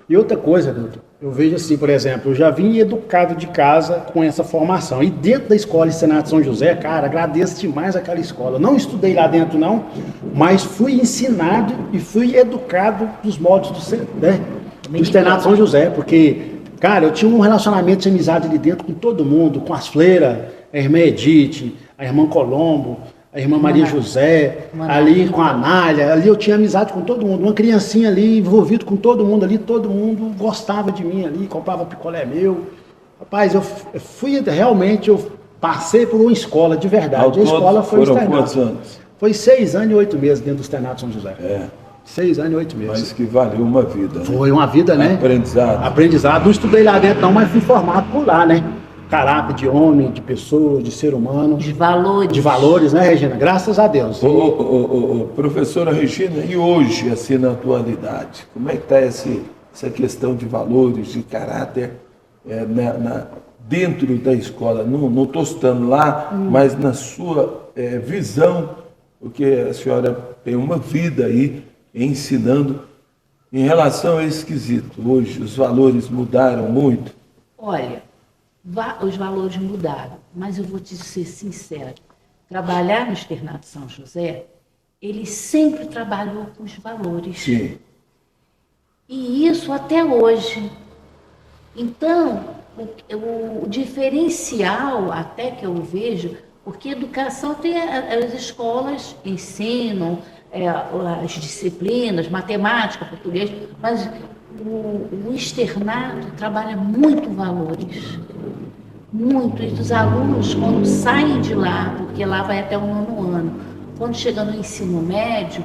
E outra coisa, doutor, Eu vejo assim, por exemplo, eu já vim educado de casa com essa formação. E dentro da escola Externato São José, cara, agradeço demais aquela escola. Não estudei lá dentro, não, mas fui ensinado e fui educado dos modos do Externato São José, porque, cara, eu tinha um relacionamento de amizade ali dentro com todo mundo, com as freiras, a irmã Edith, a irmã Colombo, a irmã Maria José, ali com a Anália, ali eu tinha amizade com todo mundo, uma criancinha ali, envolvido com todo mundo ali, todo mundo gostava de mim ali, comprava picolé meu. Rapaz, eu fui, realmente, eu passei por uma escola de verdade. A escola foi o Externato. Quantos anos? Foi 6 anos e 8 meses dentro do Externato São José. 6 anos e 8 meses. Mas que valeu uma vida. Né? Foi uma vida, né? Aprendizado. Aprendizado. Não estudei lá dentro não, mas fui formado por lá, né? Caráter de homem, de pessoa, de ser humano. De valores. De valores, né, Regina? Graças a Deus. Professora Regina, e hoje, assim, na atualidade, como é que está essa questão de valores, de caráter dentro da escola? Não estou citando lá, mas na sua visão, porque a senhora tem uma vida aí ensinando em relação a esse quesito. Hoje, os valores mudaram muito? Olha, os valores mudaram, mas eu vou te ser sincera. Trabalhar no Externato São José, ele sempre trabalhou com os valores. Sim. E isso até hoje. Então, o diferencial até que eu vejo, porque educação tem as escolas ensinam as disciplinas, matemática, português, mas o externato trabalha muito valores. Muito. E os alunos, quando saem de lá, porque lá vai até o 9º ano, quando chega no ensino médio,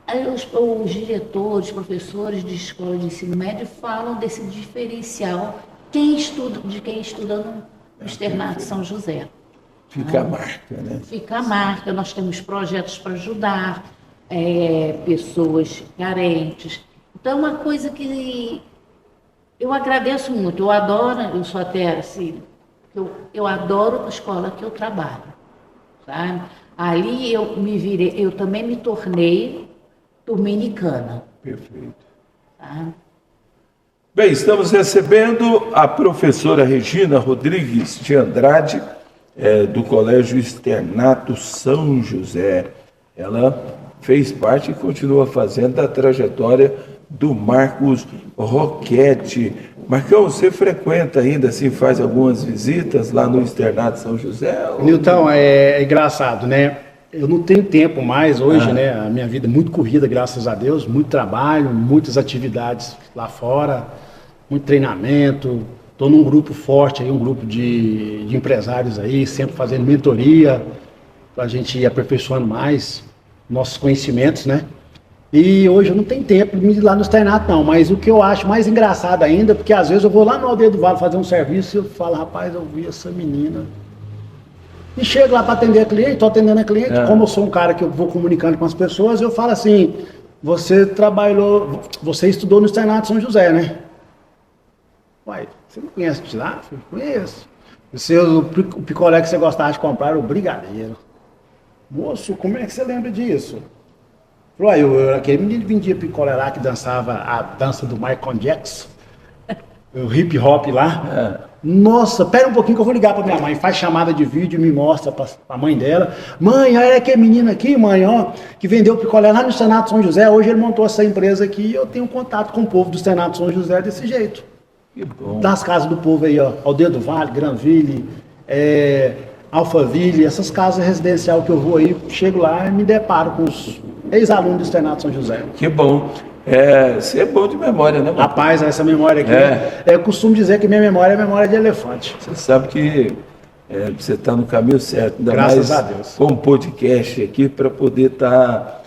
aí os diretores, professores de escola de ensino médio falam desse diferencial de quem estuda no Externato São José. Fica a marca, né? Fica a marca. Nós temos projetos para ajudar pessoas carentes. Então, é uma coisa que eu agradeço muito. Eu adoro, eu sou até assim, eu adoro a escola que eu trabalho, sabe? Ali eu também me tornei dominicana. Perfeito. Tá? Bem, estamos recebendo a professora Regina Rodrigues de Andrade, do Colégio Externato São José. Ela fez parte e continua fazendo da trajetória do Marcos Roquete. Marcão, você frequenta ainda, assim, faz algumas visitas lá no Externato São José? Nilton, é engraçado, né? Eu não tenho tempo mais hoje, né? A minha vida é muito corrida, graças a Deus, muito trabalho, muitas atividades lá fora, muito treinamento. Estou num grupo forte aí, um grupo de empresários aí, sempre fazendo mentoria, para a gente ir aperfeiçoando mais nossos conhecimentos, né? E hoje eu não tenho tempo de ir lá no Externato não, mas o que eu acho mais engraçado ainda, porque às vezes eu vou lá no Aldeia do Vale fazer um serviço e eu falo, rapaz, eu vi essa menina. E chego lá para atender a cliente, estou atendendo a cliente, como eu sou um cara que eu vou comunicando com as pessoas, eu falo assim, você estudou no Externato São José, né? Uai, você não conhece de lá? Eu conheço. O picolé que você gostava de comprar era o brigadeiro. Moço, como é que você lembra disso? Falou, aquele menino vendia picolé lá que dançava a dança do Michael Jackson, o hip hop lá. Nossa, pera um pouquinho que eu vou ligar pra minha mãe. Faz chamada de vídeo e me mostra pra mãe dela. Mãe, olha aquele menino aqui, mãe, ó, que vendeu picolé lá no Externato São José. Hoje ele montou essa empresa aqui e eu tenho contato com o povo do Externato São José desse jeito. Que bom. Das casas do povo aí, ó, Aldeia do Vale, Granville, Alphaville, essas casas residenciais que eu vou aí, chego lá e me deparo com os ex-alunos do Externato São José. Que bom. Você é bom de memória, né, Marcão? Rapaz, essa memória aqui, eu costumo dizer que minha memória é memória de elefante. Você sabe que você está no caminho certo, ainda Graças mais a Deus. com um podcast aqui para poder estar,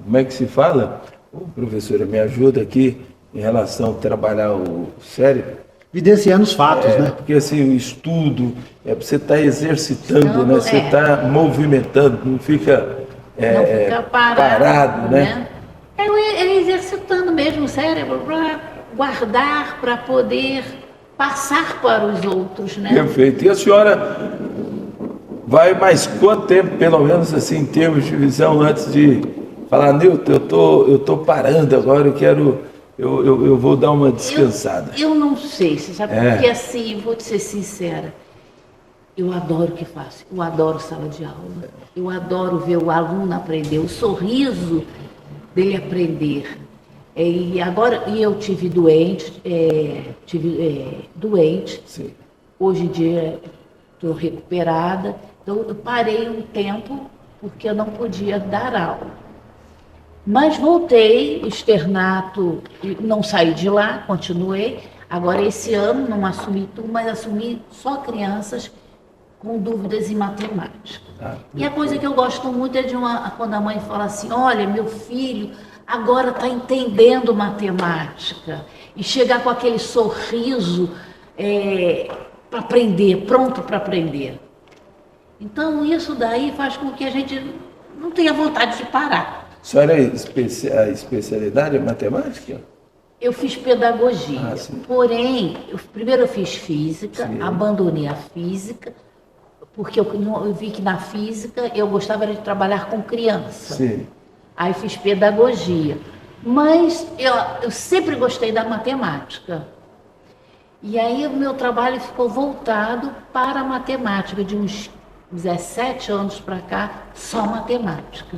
como é que se fala? Ô, professora, me ajuda aqui em relação a trabalhar o cérebro. Evidenciando os fatos, né? Porque assim, o estudo é para você estar exercitando, né? Você está movimentando, não fica, não fica parado, né? É exercitando mesmo o cérebro para guardar, para poder passar para os outros, né? Perfeito. E a senhora vai mais quanto tempo, pelo menos assim, em termos de visão, antes de falar, Nilton, eu tô parando agora, eu quero eu vou dar uma descansada. Eu não sei, você sabe, É. porque assim, vou te ser sincera, eu adoro o que faço, eu adoro sala de aula, eu adoro ver o aluno aprender, o sorriso dele aprender. E agora, eu tive doente, doente, Sim. hoje em dia estou recuperada, então eu parei um tempo porque eu não podia dar aula. Mas voltei, externato, não saí de lá, continuei. Agora, esse ano, não assumi tudo, mas assumi só crianças com dúvidas em matemática. Ah. E a coisa que eu gosto muito é quando a mãe fala assim, olha, meu filho agora está entendendo matemática. E chegar com aquele sorriso para aprender, pronto para aprender. Então, isso daí faz com que a gente não tenha vontade de parar. A senhora a especialidade é matemática? Eu fiz pedagogia, Ah, sim. porém, primeiro eu fiz física, Sim. abandonei a física, porque eu vi que na física eu gostava de trabalhar com criança. Sim. Aí fiz pedagogia, mas eu sempre gostei da matemática. E aí o meu trabalho ficou voltado para a matemática, de uns 17 anos para cá, só matemática.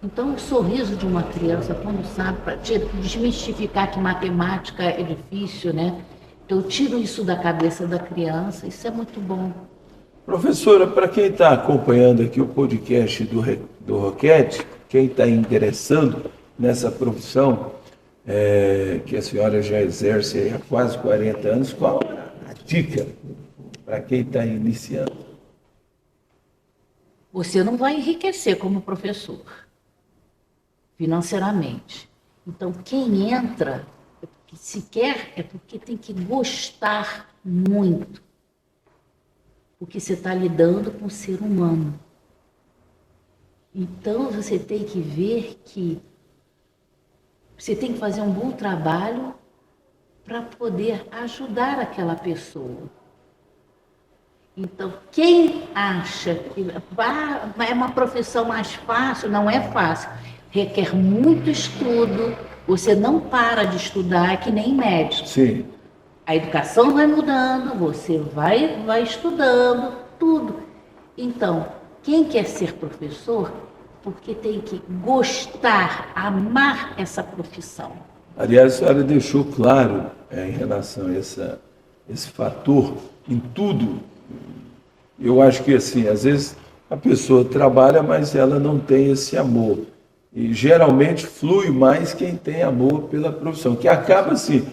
Então, o sorriso de uma criança, quando sabe, para desmistificar que matemática é difícil, né? Então, eu tiro isso da cabeça da criança, isso é muito bom. Professora, para quem está acompanhando aqui o podcast do Roquete, quem está ingressando nessa profissão, que a senhora já exerce aí há quase 40 anos, qual a dica para quem está iniciando? Você não vai enriquecer como professor, financeiramente. Então, quem entra, se quer, é porque tem que gostar muito. Porque você está lidando com o ser humano. Então, você tem que ver que você tem que fazer um bom trabalho para poder ajudar aquela pessoa. Então, quem acha que é uma profissão mais fácil, não é fácil. Requer muito estudo, você não para de estudar, é que nem médico. Sim. A educação vai mudando, você vai estudando, tudo. Então, quem quer ser professor, porque tem que gostar, amar essa profissão. Aliás, a senhora deixou claro em relação a esse fator em tudo. Eu acho que, assim, às vezes a pessoa trabalha, mas ela não tem esse amor. E geralmente flui mais quem tem amor pela profissão, que acaba assim,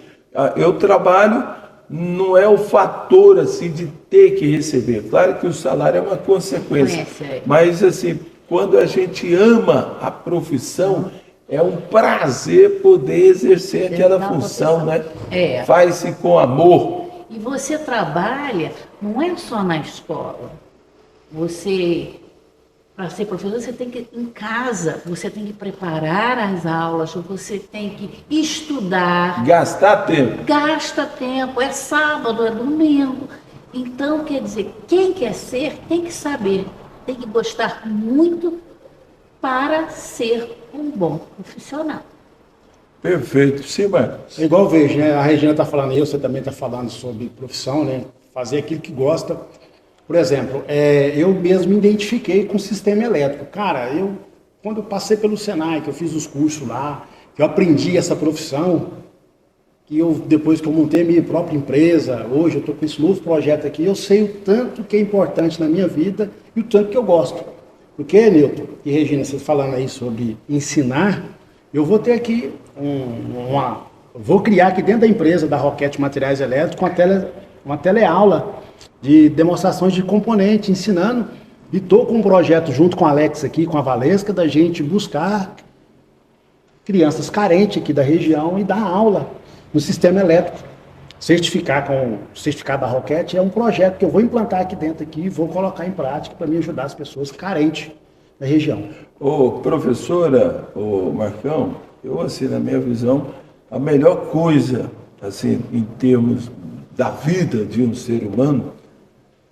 eu trabalho, não é o fator assim de ter que receber. Claro que o salário é uma consequência, mas assim, quando a gente ama a profissão, é um prazer poder exercer aquela função, né? Faz-se com amor. E você trabalha, não é só na escola. Você, para ser professor, você tem que ir em casa, você tem que preparar as aulas, você tem que estudar. Gastar tempo. Gasta tempo, é sábado, é domingo. Então, quer dizer, quem quer ser, tem que saber, tem que gostar muito para ser um bom profissional. Perfeito. Sim, Marcos. É igual eu vejo, né? A Regina está falando aí, você também está falando sobre profissão, né? Fazer aquilo que gosta. Por exemplo, eu mesmo me identifiquei com o sistema elétrico. Cara, quando eu passei pelo Senai, que eu fiz os cursos lá, que eu aprendi essa profissão, que depois que eu montei a minha própria empresa, hoje eu estou com esse novo projeto aqui, eu sei o tanto que é importante na minha vida e o tanto que eu gosto. Porque, Nilton e Regina, vocês falando aí sobre ensinar, eu vou ter aqui vou criar aqui dentro da empresa da Roquete Materiais Elétricos uma teleaula de demonstrações de componente, ensinando, e estou com um projeto junto com a Alex aqui, com a Valesca, da gente buscar crianças carentes aqui da região e dar aula no sistema elétrico. Certificar com o certificado da Roquete é um projeto que eu vou implantar aqui dentro aqui e vou colocar em prática para me ajudar as pessoas carentes da região. Ô, professora, ô Marcão, eu, assim, na minha visão, a melhor coisa, assim, em termos da vida de um ser humano,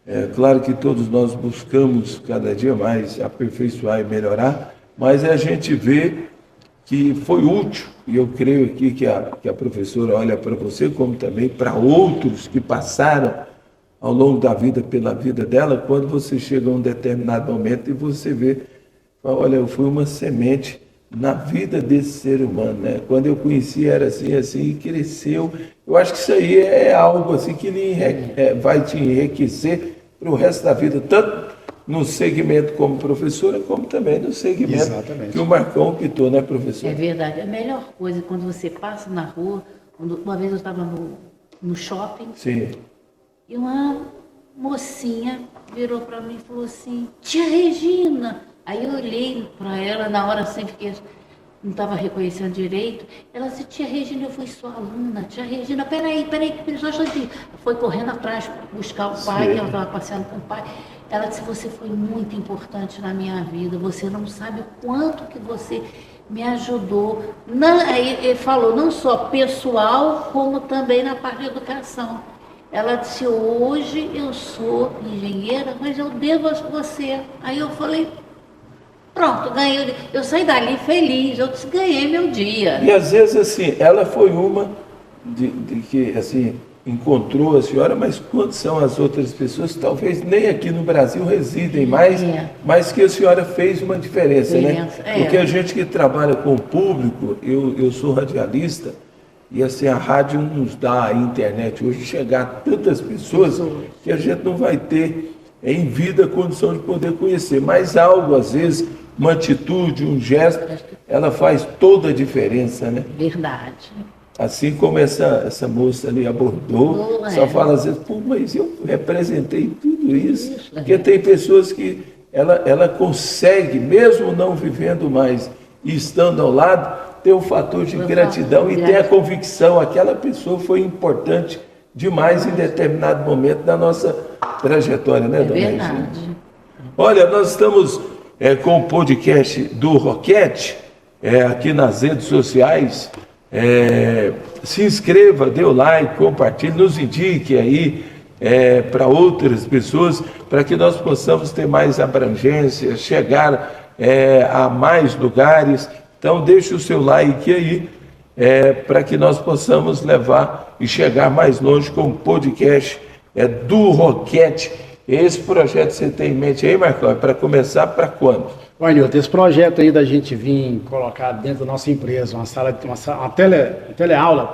é claro que todos nós buscamos cada dia mais aperfeiçoar e melhorar, mas é a gente ver que foi útil, e eu creio aqui que a professora olha para você, como também para outros que passaram ao longo da vida, pela vida dela, quando você chega a um determinado momento e você vê, olha, eu fui uma semente na vida desse ser humano, né? Quando eu conheci era assim, assim, e cresceu. Eu acho que isso aí é algo assim que vai te enriquecer para o resto da vida, tanto no segmento como professora, como também no segmento que o Marcão optou, né, professor? É verdade. A melhor coisa é quando você passa na rua. Uma vez eu estava no shopping. Sim. E uma mocinha virou para mim e falou assim: Tia Regina. Aí eu olhei para ela, na hora assim, fiquei, não estava reconhecendo direito. Ela disse: Tia Regina, eu fui sua aluna. Tia Regina, peraí, que só aqui. Foi correndo atrás buscar o pai, que ela estava passeando com o pai. Ela disse: você foi muito importante na minha vida, você não sabe o quanto que você me ajudou. Aí ele falou, não só pessoal, como também na parte de educação. Ela disse: hoje eu sou engenheira, mas eu devo a você. Aí eu falei: pronto, ganhei. Eu saí dali feliz, eu disse: ganhei meu dia. E às vezes assim, ela foi uma de que assim encontrou a senhora, mas quantas são as outras pessoas, talvez nem aqui no Brasil residem mais, mas que a senhora fez uma diferença, né? Porque a gente que trabalha com o público, eu sou radialista, e assim, a rádio nos dá, a internet hoje, chegar a tantas pessoas que a gente não vai ter em vida a condição de poder conhecer. Mas algo, às vezes, uma atitude, um gesto, ela faz toda a diferença, né? Verdade. Assim como essa moça ali abordou, só fala às vezes: pô, mas eu representei tudo isso. Porque tem pessoas que ela consegue, mesmo não vivendo mais e estando ao lado, ter um fator de gratidão e ter a convicção, aquela pessoa foi importante demais em determinado momento da nossa trajetória, né, dona Regina? Verdade. Olha, nós estamos com o podcast do Roquete, aqui nas redes sociais. Se inscreva, dê o like, compartilhe, nos indique aí para outras pessoas, para que nós possamos ter mais abrangência, chegar a mais lugares. Então deixe o seu like aí, para que nós possamos levar e chegar mais longe com o podcast do Roquete. Esse projeto você tem em mente aí, Marcão? É para começar para quando? Olha, Nilton, esse projeto aí da gente vir colocar dentro da nossa empresa uma teleaula,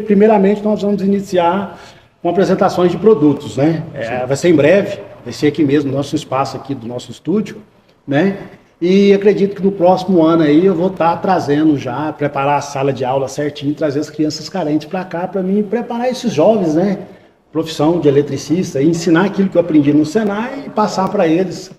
primeiramente nós vamos iniciar com apresentações de produtos, né? Vai ser em breve, vai ser aqui mesmo, no nosso espaço aqui do nosso estúdio, né? E acredito que no próximo ano aí eu vou estar trazendo já, preparar a sala de aula certinho, trazer as crianças carentes para cá, para mim preparar esses jovens, né? Profissão de eletricista, e ensinar aquilo que eu aprendi no Senai e passar para eles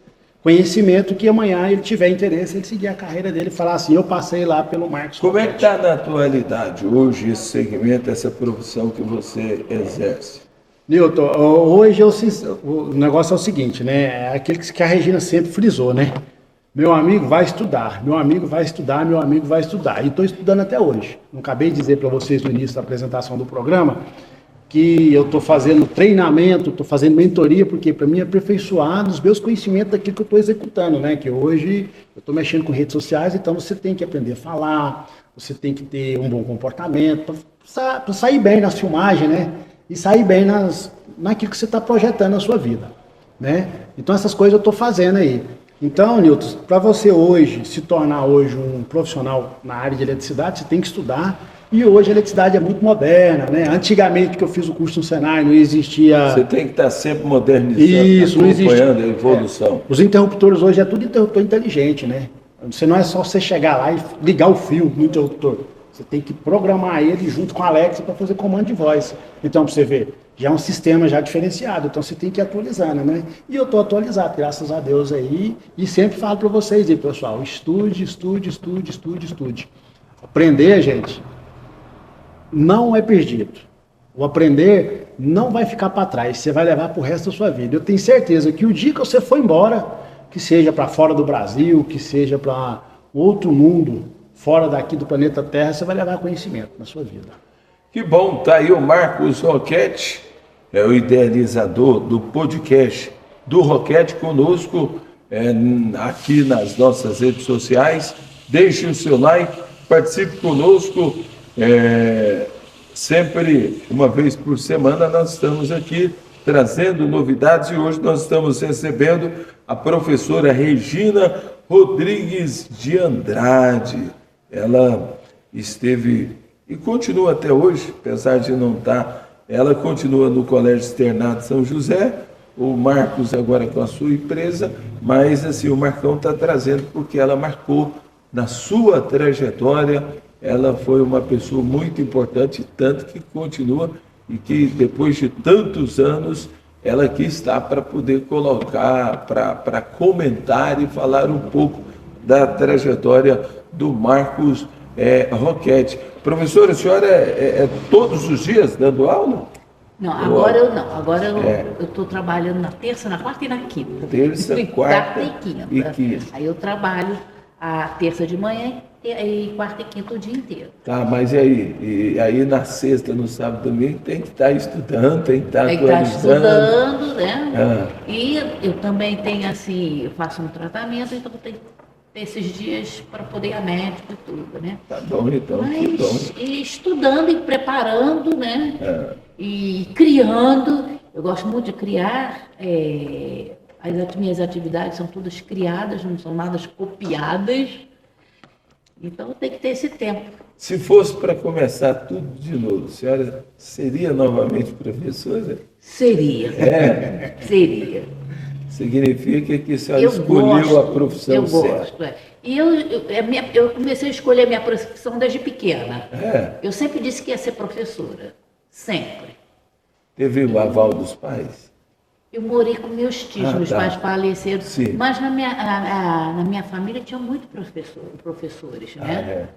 conhecimento que amanhã ele tiver interesse, ele seguir a carreira dele e falar assim: eu passei lá pelo Marcos. Como é que está na atualidade hoje esse segmento, essa profissão que você exerce? Nilton, hoje o negócio é o seguinte, né? É aquele que a Regina sempre frisou, né? Meu amigo vai estudar, meu amigo vai estudar, meu amigo vai estudar. E estou estudando até hoje. Não acabei de dizer para vocês no início da apresentação do programa que eu estou fazendo treinamento, estou fazendo mentoria, porque para mim aperfeiçoar nos meus conhecimentos daquilo que eu estou executando, né? Que hoje eu estou mexendo com redes sociais, então você tem que aprender a falar, você tem que ter um bom comportamento, para sair bem nas filmagens, né? E sair bem naquilo que você está projetando na sua vida, né? Então essas coisas eu estou fazendo aí. Então, Nilton, para você hoje se tornar hoje um profissional na área de eletricidade, você tem que estudar. E hoje a eletricidade é muito moderna, né? Antigamente, que eu fiz o curso no Senai, não existia... Você tem que estar sempre modernizando, isso, acompanhando a evolução. Os interruptores hoje é tudo interruptor inteligente, né? Você não é só você chegar lá e ligar o fio no interruptor. Você tem que programar ele junto com a Alexa para fazer comando de voz. Então, para você ver, já é um sistema já diferenciado. Então, você tem que ir atualizando, né? E eu estou atualizado, graças a Deus aí. E sempre falo para vocês aí, pessoal, estude. Aprender, gente, não é perdido. O aprender não vai ficar para trás, você vai levar para o resto da sua vida. Eu tenho certeza que o dia que você for embora, que seja para fora do Brasil, que seja para outro mundo, fora daqui do planeta Terra, você vai levar conhecimento na sua vida. Que bom, tá aí o Marcos Roquete, é o idealizador do podcast do Roquete, conosco aqui nas nossas redes sociais. Deixe o seu like, participe conosco. Sempre, uma vez por semana, nós estamos aqui trazendo novidades e hoje nós estamos recebendo a professora Regina Rodrigues de Andrade. Ela esteve e continua até hoje, apesar de não estar, ela continua no Colégio Externato São José, o Marcos agora com a sua empresa, mas assim, o Marcão está trazendo porque ela marcou na sua trajetória, ela foi uma pessoa muito importante, tanto que continua e que depois de tantos anos, ela aqui está para poder colocar, para comentar e falar um pouco da trajetória do Marcos Roquete. Professora, a senhora é todos os dias dando aula? Não, agora eu não. Agora eu estou trabalhando na terça, na quarta e na quinta. Terça, quarta e quinta. Aí eu trabalho a terça de manhã e quarta e quinta o dia inteiro. Tá, mas e aí? E aí na sexta, no sábado, domingo, tem que estar estudando, tem que estar estudando, né? E eu também tenho assim, eu faço um tratamento, então eu tenho esses dias para poder ir a médico e tudo, né? Tá bom, então, mas, que bom. E estudando e preparando, né? E criando. Eu gosto muito de criar. As minhas atividades são todas criadas, não são nada copiadas. Então tem que ter esse tempo. Se fosse para começar tudo de novo, a senhora seria novamente professora? Seria. Seria. Significa que a senhora escolheu a profissão certa. Eu gosto. E eu comecei a escolher a minha profissão desde pequena. Eu sempre disse que ia ser professora. Sempre. Teve o aval dos pais? Eu morei com meus tios, meus pais faleceram. Sim. Mas na minha família tinha muitos professores, né?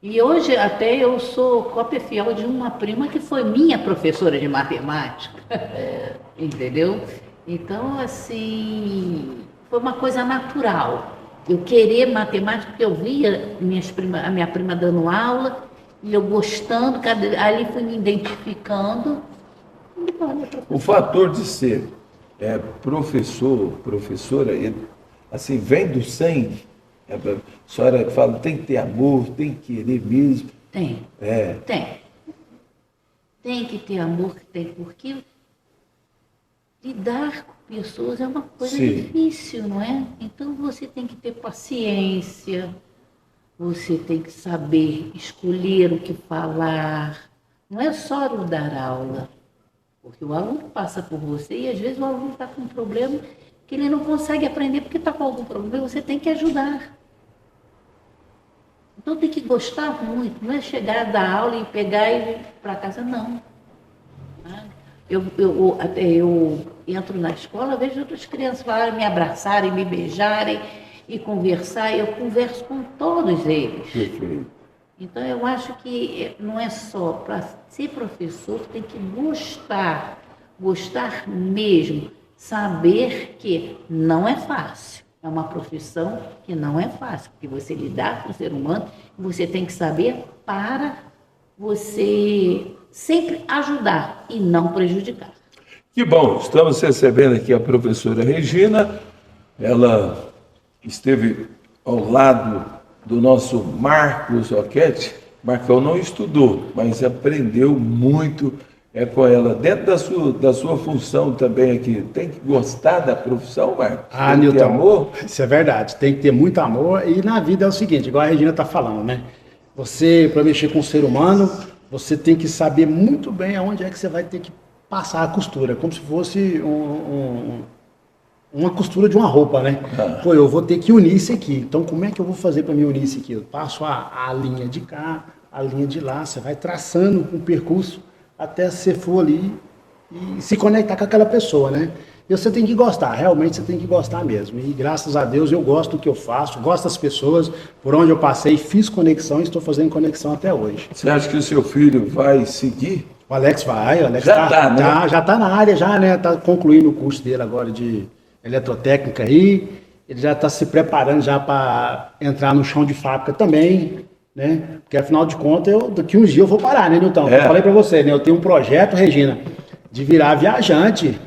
E hoje até eu sou cópia fiel de uma prima que foi minha professora de matemática. Entendeu? Então, assim, foi uma coisa natural. Eu querer matemática, porque eu via a minha prima dando aula, e eu gostando, ali fui me identificando. O fator de ser professora, assim, vem do sangue. A senhora fala, tem que ter amor, tem que querer mesmo. Tem. Tem que ter amor, porque lidar com pessoas é uma coisa difícil, não é? Então você tem que ter paciência, você tem que saber escolher o que falar. Não é só dar aula, porque o aluno passa por você e às vezes o aluno está com um problema que ele não consegue aprender porque está com algum problema, você tem que ajudar. Então tem que gostar muito, não é chegar da aula e pegar e ir para casa, não. Eu entro na escola, vejo outras crianças falarem, me abraçarem, me beijarem e conversar, eu converso com todos eles. Perfeito. Então eu acho que não é só para ser professor, tem que gostar mesmo, saber que não é fácil. É uma profissão que não é fácil, porque você lidar com o ser humano, você tem que saber para você sempre ajudar e não prejudicar. Que bom, estamos recebendo aqui a professora Regina, ela esteve ao lado do nosso Marcos Roquete. Marcão não estudou, mas aprendeu muito com ela. Dentro da sua função também aqui, tem que gostar da profissão, Marcos? Tem Nilton, que ter amor? Isso é verdade, tem que ter muito amor. E na vida é o seguinte, igual a Regina está falando, né? Você, para mexer com o ser humano, você tem que saber muito bem aonde é que você vai ter que passar a costura, como se fosse uma costura de uma roupa, né? Pô, eu vou ter que unir isso aqui. Então, como é que eu vou fazer para me unir isso aqui? Eu passo a linha de cá, a linha de lá, você vai traçando um percurso até você for ali e se conectar com aquela pessoa, né? E você tem que gostar, realmente você tem que gostar mesmo. E graças a Deus eu gosto do que eu faço, gosto das pessoas, por onde eu passei, fiz conexão e estou fazendo conexão até hoje. Você acha que o seu filho vai seguir? O Alex vai, o Alex já tá na área, já, né? Tá concluindo o curso dele agora de eletrotécnica aí. Ele já está se preparando já para entrar no chão de fábrica também, né? Porque afinal de contas, daqui uns dias eu vou parar, né, Nilton? Eu falei para você, né? Eu tenho um projeto, Regina, de virar viajante.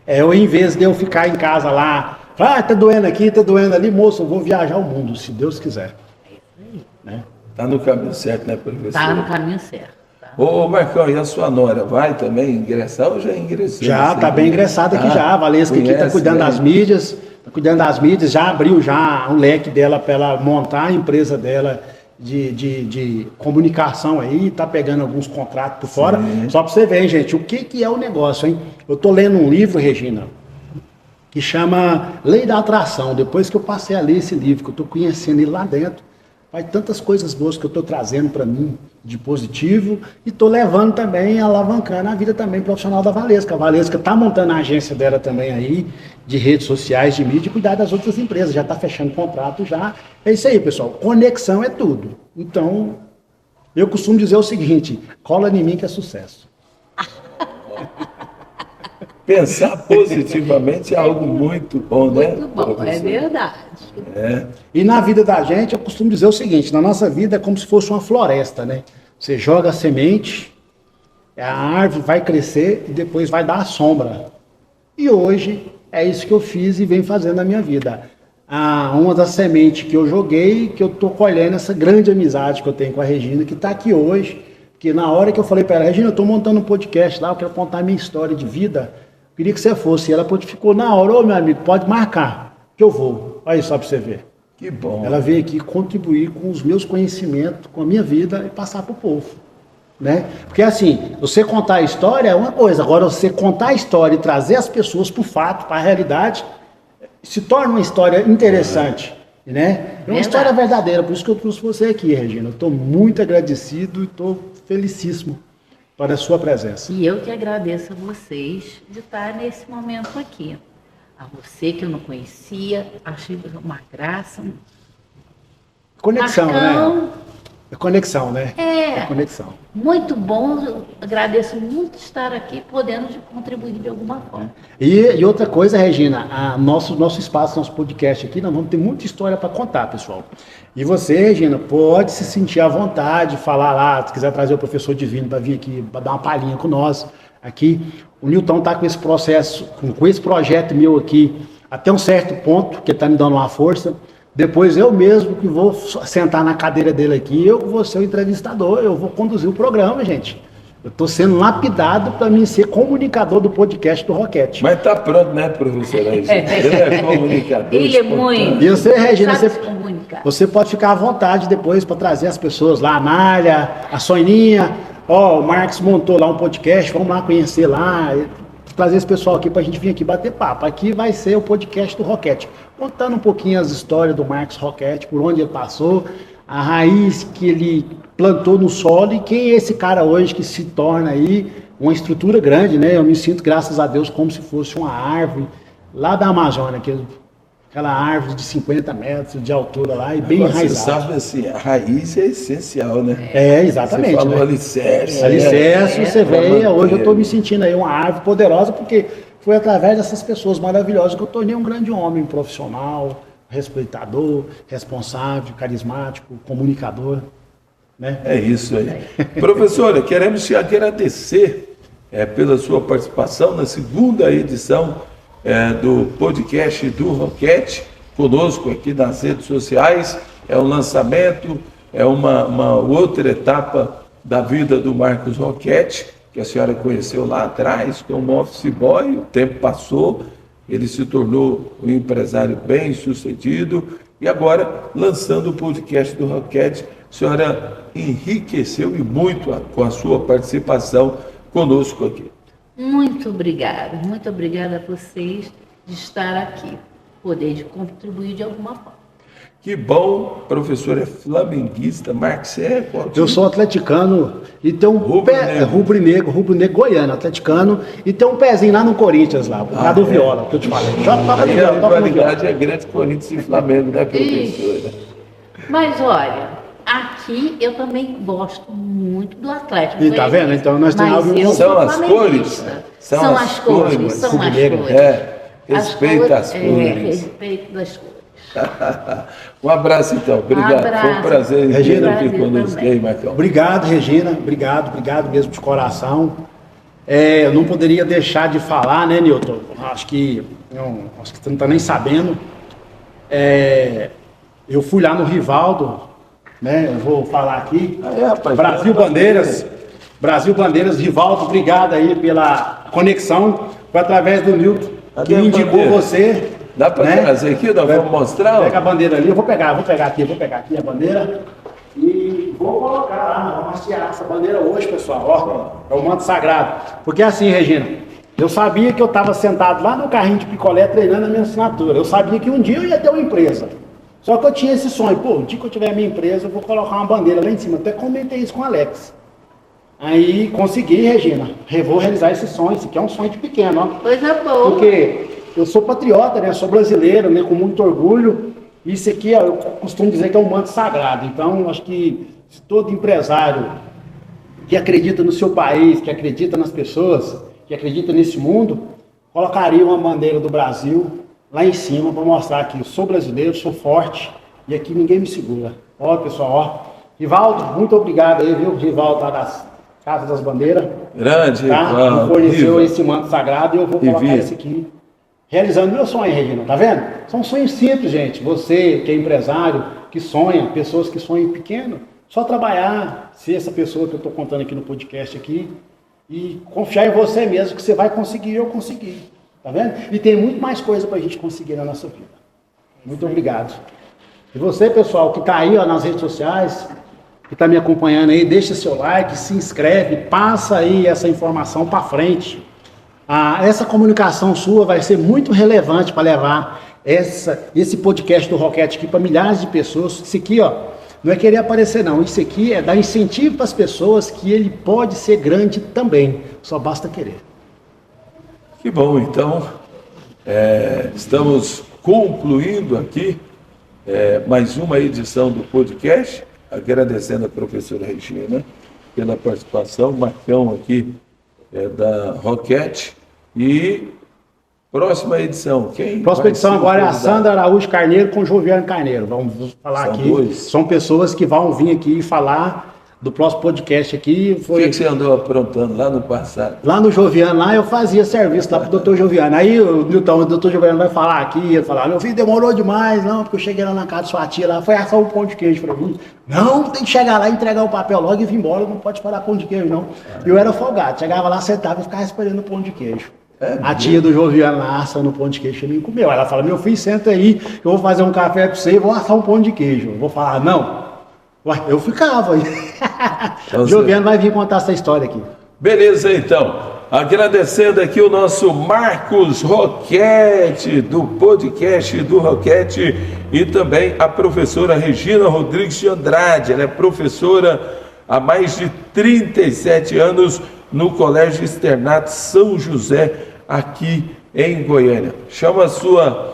Eu, em vez de eu ficar em casa lá, tá doendo aqui, tá doendo ali, moço, eu vou viajar o mundo, se Deus quiser. Né? Tá no caminho certo, né, professor? Está no caminho certo. Tá? Ô, Marcão, e a sua nora vai também ingressar ou já ingressou? Já está bem ingressada aqui já. A Valesca aqui está cuidando das mídias. Está cuidando das mídias, já abriu já um leque dela para ela montar a empresa dela de comunicação aí, está pegando alguns contratos por fora. Só para você ver, hein, gente, o que é o negócio, hein? Eu estou lendo um livro, Regina, que chama Lei da Atração. Depois que eu passei a ler esse livro, que eu estou conhecendo ele lá dentro, vai tantas coisas boas que eu estou trazendo para mim de positivo e estou levando também, alavancando a vida também profissional da Valesca. A Valesca está montando a agência dela também aí, de redes sociais, de mídia, e cuidar das outras empresas. Já está fechando contrato já. É isso aí, pessoal. Conexão é tudo. Então, eu costumo dizer o seguinte, cola em mim que é sucesso. Pensar positivamente é algo muito bom, né? Muito bom, é verdade. É. E na vida da gente, eu costumo dizer o seguinte, na nossa vida é como se fosse uma floresta, né? Você joga a semente, a árvore vai crescer e depois vai dar a sombra. E hoje é isso que eu fiz e venho fazendo na minha vida. Uma das sementes que eu joguei, que eu estou colhendo essa grande amizade que eu tenho com a Regina, que está aqui hoje, que na hora que eu falei para ela, Regina, eu estou montando um podcast lá, eu quero contar a minha história de vida, eu queria que você fosse. E ela ficou na hora, ô meu amigo, pode marcar, que eu vou. Olha só para você ver. Que bom. Ela veio aqui contribuir com os meus conhecimentos, com a minha vida e passar para o povo. Né? Porque assim, você contar a história é uma coisa, agora você contar a história e trazer as pessoas para o fato, para a realidade, se torna uma história interessante. Né? É uma história verdadeira, por isso que eu trouxe você aqui, Regina. Eu estou muito agradecido e estou felicíssimo para a sua presença. E eu que agradeço a vocês de estar nesse momento aqui. A você que eu não conhecia, achei uma graça. Conexão, Marcão, né? É conexão, né? É conexão. Muito bom, eu agradeço muito estar aqui, podendo contribuir de alguma forma. E outra coisa, Regina, nosso espaço, nosso podcast aqui, nós vamos ter muita história para contar, pessoal. E você, Regina, pode se sentir à vontade, falar lá, se quiser trazer o professor Divino para vir aqui, para dar uma palhinha com nós aqui. O Newton está com esse processo, com esse projeto meu aqui, até um certo ponto, que está me dando uma força. Depois eu mesmo que vou sentar na cadeira dele aqui, eu vou ser o entrevistador, eu vou conduzir o programa, gente. Eu estou sendo lapidado para mim ser comunicador do podcast do Roquete. Mas está pronto, né, professor? Ele é comunicador. Ele é muito. E você, Regina, sabe se comunicar. você pode ficar à vontade depois para trazer as pessoas lá, a Nália, a Soninha. Ó, o Marcos montou lá um podcast, vamos lá conhecer lá. Trazer esse pessoal aqui para a gente vir aqui bater papo. Aqui vai ser o podcast do Roquete, contando um pouquinho as histórias do Marcos Roquete, por onde ele passou, a raiz que ele plantou no solo e quem é esse cara hoje que se torna aí uma estrutura grande, né? Eu me sinto, graças a Deus, como se fosse uma árvore lá da Amazônia, aquela árvore de 50 metros de altura lá e bem enraizada. Você sabe assim, a raiz é essencial, né? É, exatamente. Você falou né? alicerce. Alicerce, você veio. Hoje eu estou manter. me sentindo aí uma árvore poderosa, porque foi através dessas pessoas maravilhosas que eu tornei um grande homem profissional, respeitador, responsável, carismático, comunicador. Né? É isso aí. Professora, queremos te agradecer pela sua participação na segunda edição do podcast do Roquete, conosco aqui nas redes sociais. É um lançamento, é uma outra etapa da vida do Marcos Roquete, que a senhora conheceu lá atrás como office boy. O tempo passou, ele se tornou um empresário bem sucedido e agora, lançando o podcast do Roquete, a senhora enriqueceu e muito com a sua participação conosco aqui. Muito obrigada a vocês de estar aqui, poder de contribuir de alguma forma. Que bom, professor é flamenguista, Marcos qual time? Eu sou atleticano e tem um rubro-negro goiano, atleticano, e tem um pezinho lá no Corinthians, lá, por causa do Viola, que eu te falei. Aí a rivalidade é grande Corinthians e Flamengo, né, professora? Mas olha, aqui eu também gosto muito do Atlético. E tá vendo? Então nós temos algo em São as cores? São as cores. Respeita as cores. Respeito das cores. Um abraço então, obrigado. Foi um prazer Regina, aqui conosco aí, Marcão. Obrigado, Regina, obrigado mesmo de coração. Eu não poderia deixar de falar, né, Newton? Acho que você não está nem sabendo. Eu fui lá no Rivaldo, né? Eu vou falar aqui. Rapaz, Brasil Bandeiras. Brasil Bandeiras, Rivaldo, obrigado aí pela conexão. Foi através do Nilton que me indicou você. Dá para trazer aqui? Nós vamos mostrar? Pega a bandeira ali, eu vou pegar aqui a bandeira e vou colocar lá, vamos hastear essa bandeira hoje, pessoal, ó, é o manto sagrado. Porque assim, Regina, eu sabia que eu estava sentado lá no carrinho de picolé treinando a minha assinatura, eu sabia que um dia eu ia ter uma empresa, só que eu tinha esse sonho, pô, o dia que eu tiver a minha empresa, eu vou colocar uma bandeira lá em cima, até comentei isso com o Alex. Aí consegui, Regina, vou realizar esse sonho, esse aqui é um sonho de pequeno, ó. Coisa boa. Porque eu sou patriota, né? Sou brasileiro, né? Com muito orgulho. Isso aqui, ó, eu costumo dizer que é um manto sagrado. Então, acho que se todo empresário que acredita no seu país, que acredita nas pessoas, que acredita nesse mundo, colocaria uma bandeira do Brasil lá em cima para mostrar que eu sou brasileiro, sou forte e aqui ninguém me segura. Ó, pessoal, ó. Rivaldo, muito obrigado aí, viu? Rivaldo tá das Casas das Bandeiras. Grande, tá? Rivaldo. Me forneceu esse manto sagrado e eu vou colocar esse aqui. Realizando meu sonho, Regina, tá vendo? São sonhos simples, gente. Você que é empresário, que sonha, pessoas que sonham pequeno, só trabalhar, ser essa pessoa que eu estou contando aqui no podcast aqui e confiar em você mesmo que você vai conseguir, eu consegui, tá vendo? E tem muito mais coisa para a gente conseguir na nossa vida. Muito obrigado. E você, pessoal, que está aí ó, nas redes sociais, que está me acompanhando aí, deixa seu like, se inscreve, passa aí essa informação para frente. Essa comunicação sua vai ser muito relevante para levar esse podcast do Roquete aqui para milhares de pessoas. Isso aqui, ó, não é querer aparecer não, isso aqui é dar incentivo para as pessoas que ele pode ser grande também, só basta querer. Que bom, então, estamos concluindo aqui mais uma edição do podcast, agradecendo a professora Regina pela participação, Marcão aqui da Roquete. E próxima edição, quem? Próxima edição agora é a Sandra Araújo Carneiro com Joviano Carneiro. Vamos falar aqui. São pessoas que vão vir aqui falar do próximo podcast aqui. O que você andou aprontando lá no passado? Lá no Joviano, lá eu fazia serviço lá pro doutor Joviano. Aí o doutor Joviano vai falar aqui, ele fala, meu filho, demorou demais, não, porque eu cheguei lá na casa de sua tia, lá foi assar um pão de queijo pra mim. Não, tem que chegar lá, entregar o papel logo e vir embora, não pode parar pão de queijo, não. Eu era folgado, chegava lá, sentava e ficava esperando o pão de queijo. A tia do Joviano lá assando o pão de queijo, ele comeu. Ela fala, meu filho, senta aí, eu vou fazer um café pra você e vou assar um pão de queijo. Eu vou falar, não. Ué, eu ficava. O Joviano vai vir contar essa história aqui. Beleza, então. Agradecendo aqui o nosso Marcos Roquete, do podcast do Roquete, e também a professora Regina Rodrigues de Andrade. Ela é professora há mais de 37 anos no Colégio Externato São José, aqui em Goiânia. Chama a sua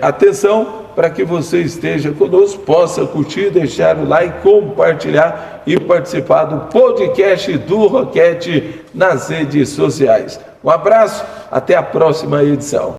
atenção para que você esteja conosco, possa curtir, deixar o like, compartilhar e participar do podcast do Roquete nas redes sociais. Um abraço, até a próxima edição.